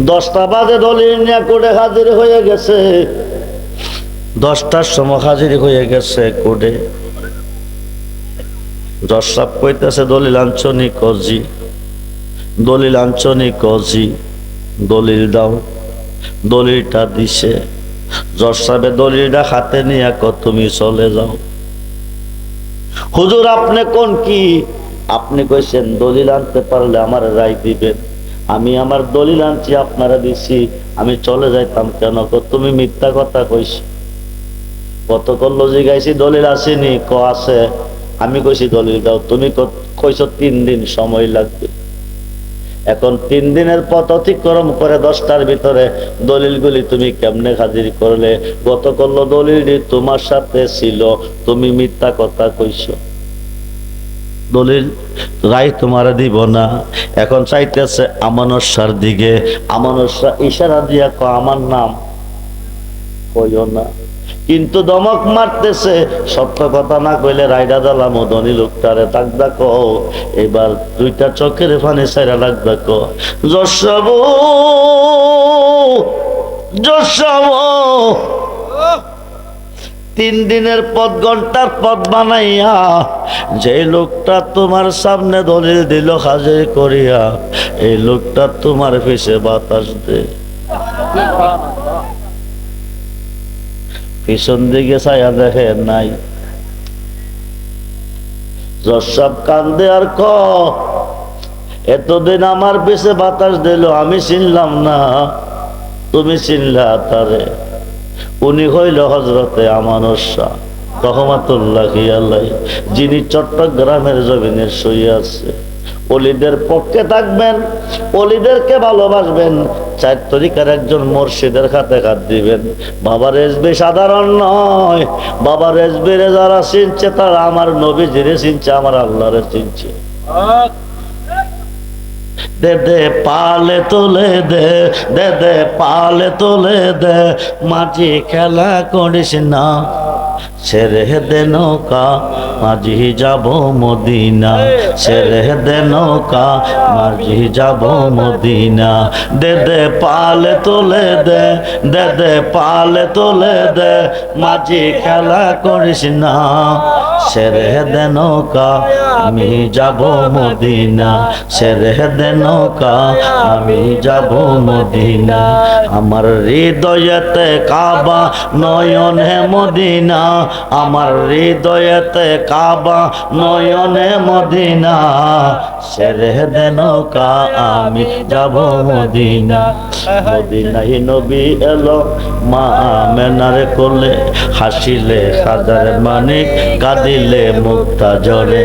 [SPEAKER 1] 10টা বাজে দলিল নিয়ে কুড়ে হাজির হয়ে গেছে। 10টার সময় হাজির হয়ে গেছে কুড়ে। জজ সাহেব কইতেছে, দলিল আনছনি? কজি। দলিল আনছনি? কজি। দলিল দাও। দলিলটা দিছে। জজ সাহেবের দলিলটা হাতে নিয়ে তুমি চলে যাও। হুজুর আপনি কোন কি? আপনি কইছেন দলিল আনতে পারলে আমার রায় দিবেন, আমি আমার দলিল আনছি, আপনারা দিছি, আমি চলে যাইতাম কেন? তুমি মিথ্যা কথা কইস। কতক্ষণ লজি গাইছি দলিল আসেনি? আছে। আমি কইছি দলিল দাও, তুমি কইছ 3 দিন সময় লাগবে। এখন 3 দিনের পথ অতিক্রম করে 10টার ভিতরে দলিলগুলি তুমি কেমনে হাজির করলে? গতকাল দলিলটি তোমার সাথে ছিল, তুমি মিথ্যা কথা কইছো। দলিল রায় তোমার দিব না। এখন চাইতেছে আমানত শাহর দিকে। আমানত শাহ ইশারা দিয়া আমার নাম কইও না, কিন্তু দমক মারতেছে, সত্য কথা না কইলে রায়ডা দালা মদনী লোকটারে তাকদা কও। এবার 2টা চোখের পানি ছাইরা লাগবে কো, যশাবো যশাবো। 3 দিনের পথ ঘন্টার পথ বানাইয়া যে লোকটা তোমার সামনে দলিল দিল হাজির করিয়া, এই লোকটা তোমার পিছে বাতাস দে। পিছন দিকে ছায়া দেখে নাই। জজ সাহেব কান্দে আর ক, এতদিন আমার পিছে বাতাস দিল, আমি চিনলাম না, তুমি চিনলা তারে। উনি হইল হযরতে আমানত শাহ রহমাতুল্লাহি আলাইহি, যিনি চট্টগ্রামের জমিনে শুয়ে আছে। ওলিদের পক্ষে থাকবেন, ওলিদেরকে ভালোবাসবেন, 4 তরিকার একজন মুর্শিদের হাতে হাত দিবেন। বাবা রেজবি সাধারণ নয়, বাবা রেজবিরে যারা চিনছে তারা আমার নবীজিরে চিনছে, আমার আল্লাহরে চিনছে। দে দে পালে তোলে দে, দে দে পালে তোলে দে, মাঝি খেলা করিস না, ছেড়ে দে নৌকা মাঝি যাব মদিনা, ছেড়ে দে নৌকা মাঝি যাব মদিনা। দে দে পালে তোলে দে, দে দে পালে তোলে দে, মাঝি খেলা করিস না, ছেড়ে দে নৌকা আমি যাব মদিনা, ছেড়ে দে নৌকা আমি যাব মদিনা। আমার হৃদয়েতে কাবা নয়নে মদিনা, আমার হৃদয়েতে কাবা নয়নে মদিনা, ছেড়ে দে নৌকা আমি যাব মদিনা। মদিনায় নবী এলো মা আমেনার কোলে, হাসিলে হাজার মানিক কাঁদিলে মুক্তা ঝরে।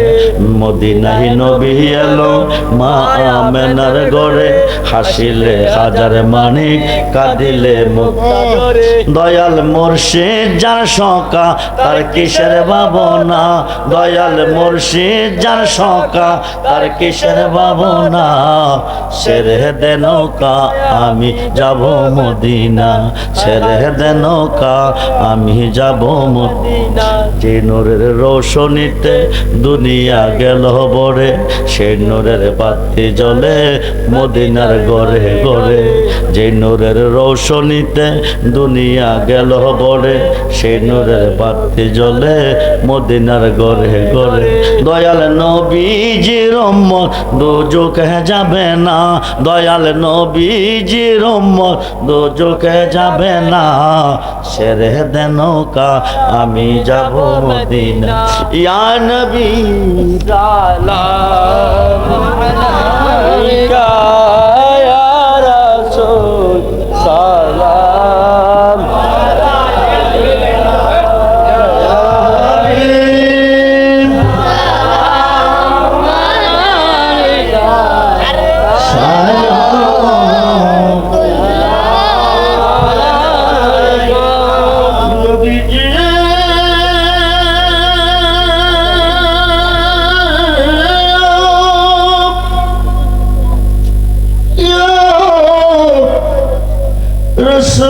[SPEAKER 1] মদিনায় নবী এলো মা আমেনার ঘরে, হাসিলে হাজার মানিক কাঁদিলে মুক্তা ঝরে। দয়াল মুর্শিদ যার সকা তার কিসের ভাবনা, দয়াল মুর্শিদ যার সকা তার কিসের ভাবনা, ছেড়ে দে নৌকা আমি যাব মদিনা, ছেড়ে দে নৌকা আমি যাব মদিনা। যে নূরের রোশনীতে দুনিয়া গেল বরে, সেই নূরের বাতি জ্বলে মদিনার ঘরে ঘরে। যে নূরের রোশনীতে দুনিয়া গেল বরে, সেই নূরের বাতি জ্বলে মদিনার ঘরে ঘরে। দয়াল নবীজির উম্মত দোজখে যাবে না, দয়াল নবীজির উম্মত দোজখে যাবে না। ছেড়ে দেন নৌকা আমি যাব মদিনা। ইয়া নবী সালাম আলাইকা, ইয়া রাসূল সালাম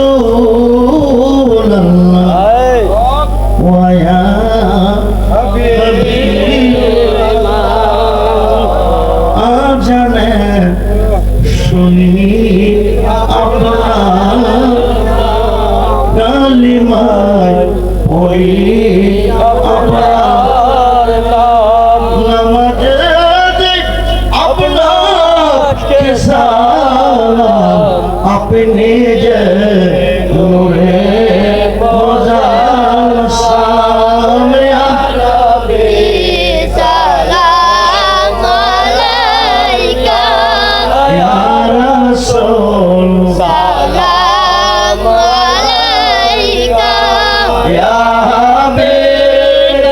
[SPEAKER 1] رسول الله ويا حبيب আজানে শুনি আপনার কালিমায় ওই আপনার নামাজে আপনাকে সালাম, আপনি যে নূরে মুজাসসাম। ইয়া নবী
[SPEAKER 3] সালাম আলাইকা,
[SPEAKER 1] ইয়া রাসূল
[SPEAKER 3] সালাম আলাইকা,
[SPEAKER 1] ইয়া হাবিব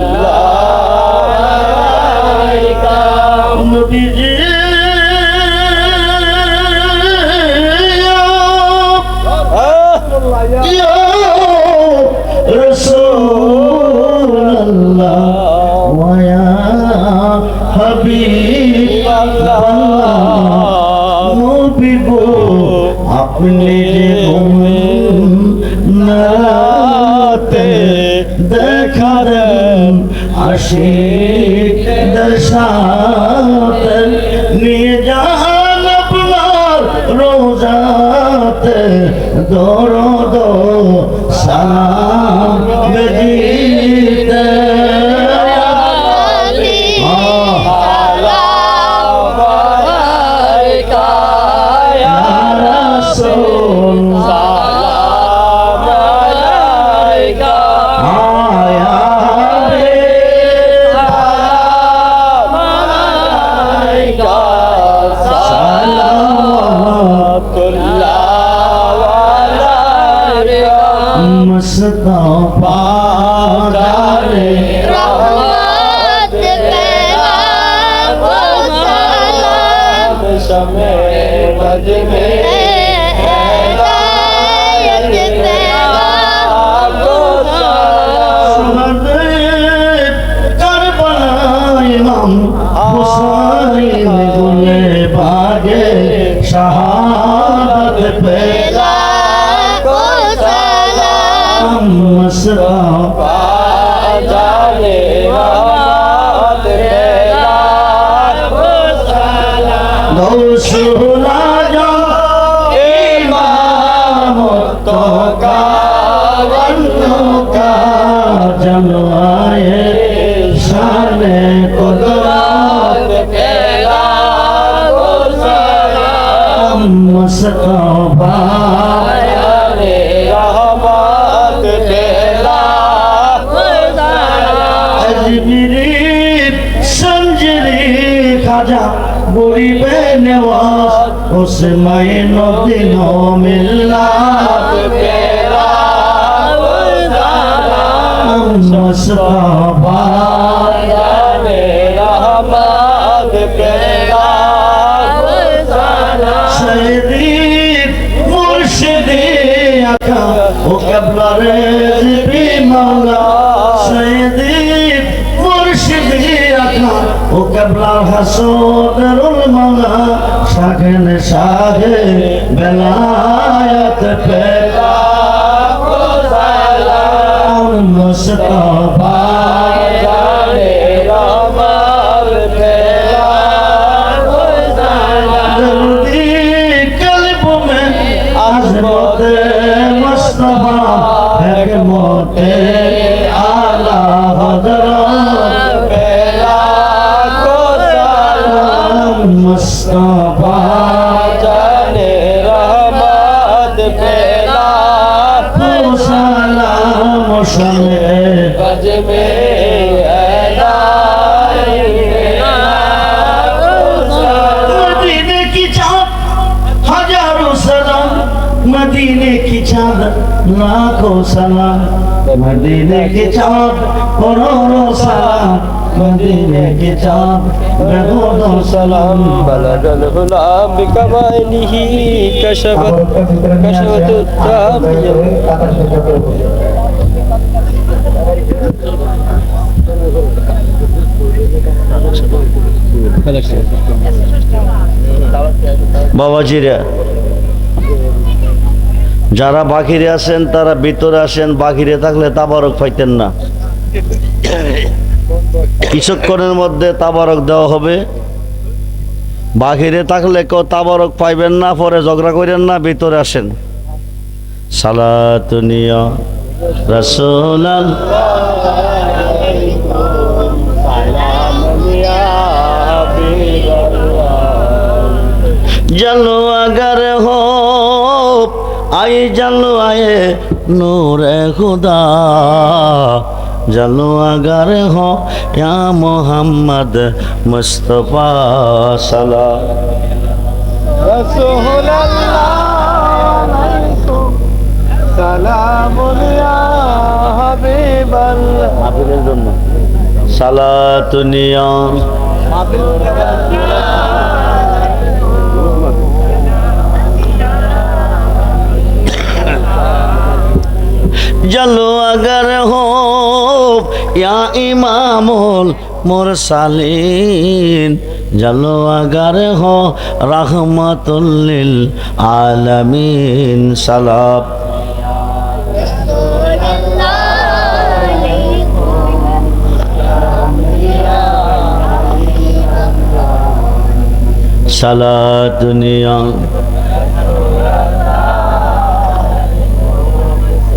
[SPEAKER 1] সালাওয়াতুল্লাহ নবীজি। ইয়া রাসূলুল্লাহ ওয়া ইয়া হাবিবাল্লাহ, নবী গো আপনি নাতে দেখা দেন আশিকদের সাথে, নিয়ে যান আপনার রোজাতে দরদ সালাম বেদিতে।
[SPEAKER 3] সালাম আলাইকা,
[SPEAKER 1] ইয়া রাসূল
[SPEAKER 3] সালাম আলাইকা,
[SPEAKER 1] ইয়া হাবিব
[SPEAKER 3] সালাম আলাইকা,
[SPEAKER 1] সালাওয়াতুল্লাহ
[SPEAKER 3] আলাইকা।
[SPEAKER 1] মুস্তাফা জানে
[SPEAKER 3] রহমত পেলাম ও সালাম,
[SPEAKER 1] শমে মজমে
[SPEAKER 3] হেদায়েত পেলাম ও সালাম।
[SPEAKER 1] সুহদের কারবালা ইমাম হুসাইন গুলে বাগে শাহাদাত পেলাম
[SPEAKER 3] ও সালাম,
[SPEAKER 1] মুস্তাফা জানে রহমত পেলাম ও সালাম। গৌসুল আজম ইমাম মুত্তাকা বন্নুকা জলওয়ায়ে শানে কুদরত পেলাম ও সালাম। মুস্তাফা জানে রহমত পেলাম ও সালাম। আজমিরি সঞ্জরি খাজা গরিবে নেওয়াজ ওসমাই নদিন মিল্লাত পেলাম ও সালাম। মুস্তাফা জানে রহমত পেলাম ও সালাম। সৈয়দি মুর্শিদি আকা ও কেবলা রেজবি মাওলা, সৈয়দি মুর্শিদি আকা ও কেবলার হাসনের মালা শাহেন শাহে বেলায়েত পেলা মুস্তাফা
[SPEAKER 2] জানে রহমত ফেলা
[SPEAKER 1] दर्दी कल्ब में अज़मत मुस्तफा हिकमत आला हज़रत
[SPEAKER 2] फैला को सलाम
[SPEAKER 1] मुस्तफा
[SPEAKER 2] जाने रहमत फैला
[SPEAKER 1] सलाम शमे
[SPEAKER 2] गज में
[SPEAKER 1] मदीने की चाँद हजारों सलाम मदीने की चाँद लाखों सलाम मदीने की चाँद करोड़ों सलाम मदीने की चाँद बेहूदों सलाम
[SPEAKER 2] बलग الغلام بكماله كشفت التام
[SPEAKER 1] বাবাজিরা যারা বাকিরে আছেন তারা ভিতরে আসেন, বাকিরে থাকলে তাবারক পাইতেন না। কিছুক্ষণের মধ্যে তাবারক দেওয়া হবে। বাহিরে থাকলে কেউ তাবারক পাইবেন না, পরে ঝগড়া করেন না, ভিতরে আসেন। সালাতুনিয়া রাসূলাল जलो अगर हो आए जलो आए नूर खुदा जलो अगर हो या मोहम्मद मुस्तफ़ा सलाम
[SPEAKER 2] رسول الله عليكم سلام يا حبيب الله
[SPEAKER 1] মাহফিলের জন্য সালাতুনিয়া जलो अगर हो या इमामुल मुरसलीन जलो अगर हो रहमतुल लिल आलमीन सलाम सलातुनिया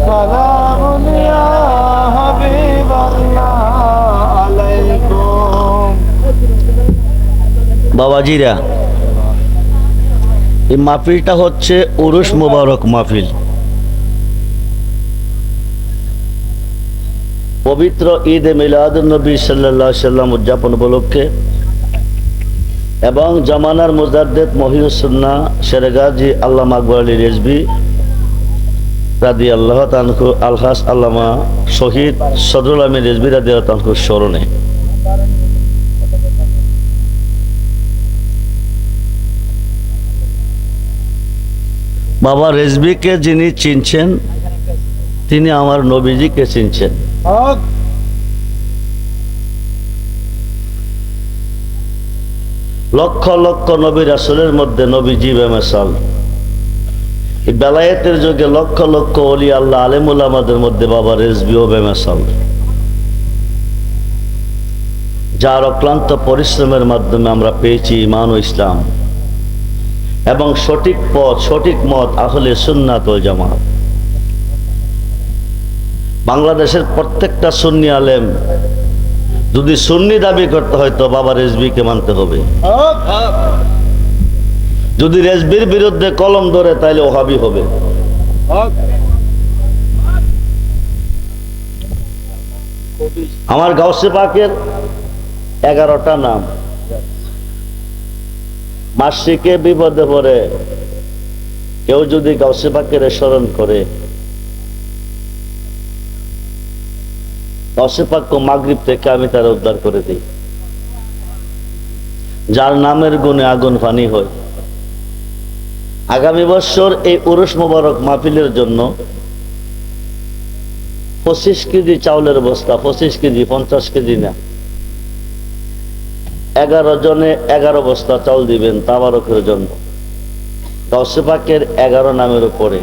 [SPEAKER 2] سلام يا حبيب الله عليكم
[SPEAKER 1] বাবাজিরা, এই মাহফিলটা হচ্ছে উরুস মুবারক মাহফিল। পবিত্র ঈদ এ মিলাদুন নবী সাল্লাল্লাহু আলাইহি সাল্লাম উদযাপন উপলক্ষে এবং জামানার মুজাদ্দেদ মহিউস সুন্নাহ শেরগাজী আল্লামা আকবর আলী রেজভী রাদিয়াল্লাহু তাআলা আনহু আলহাস আল্লামা শহীদ সদরুল আমিন রেজভী রাদিয়াল্লাহু তাআলা আনহুর স্মরণে বাবা রেজভীকে যিনি চিনছেন তিনি আমার নবীজিকে চিনছেন। লক্ষ লক্ষ নবী রাসূলের মধ্যে নবীজি বেমিসাল। এই বেলায়েতের যুগে লক্ষ লক্ষ ওলি আল্লাহ আলেম উলামাদের মধ্যে বাবা রেজভীও বেমিসাল, যার অক্লান্ত পরিশ্রমের মাধ্যমে আমরা পেয়েছি ঈমান ও ইসলাম এবং সঠিক পথ, সঠিক মত আহলে সুন্নাত ওয়াল জামাত। বাংলাদেশের প্রত্যেকটা সুন্নি আলেম যদি সুন্নি দাবি করতে হয় তো বাবা রেজভীকে মানতে হবে। যদি রেজভীর বিরুদ্ধে কলম ধরে তাহলে ওহাবি হবে। আমার গাউসে পাকের 11টা নাম, মাসিকে বিপদে পড়ে কেউ যদি গাউসে পাকের স্মরণ করে, গাউসে পাককে মাগরিব থেকে আমি তার উদ্ধার করে দিই। যার নামের গুণে আগুন পানি হয়। আগামী বছর এই উরুস মোবারক মাহফিলের জন্য 25 কেজি চাউলের বস্তা, 25 কেজি, 50 কেজি না, 11 জনে 11 বস্তা চাল দিবেন তাবারকের জন্য। গাউসে পাকের 11 নামের উপরে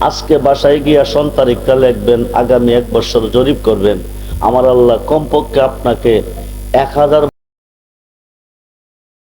[SPEAKER 1] আজকে বাসায় গিয়া সন্তারিখটা লিখবেন, আগামী 1 বছর জরিপ করবেন। আমার আল্লাহ কমপক্ষে আপনাকে 1000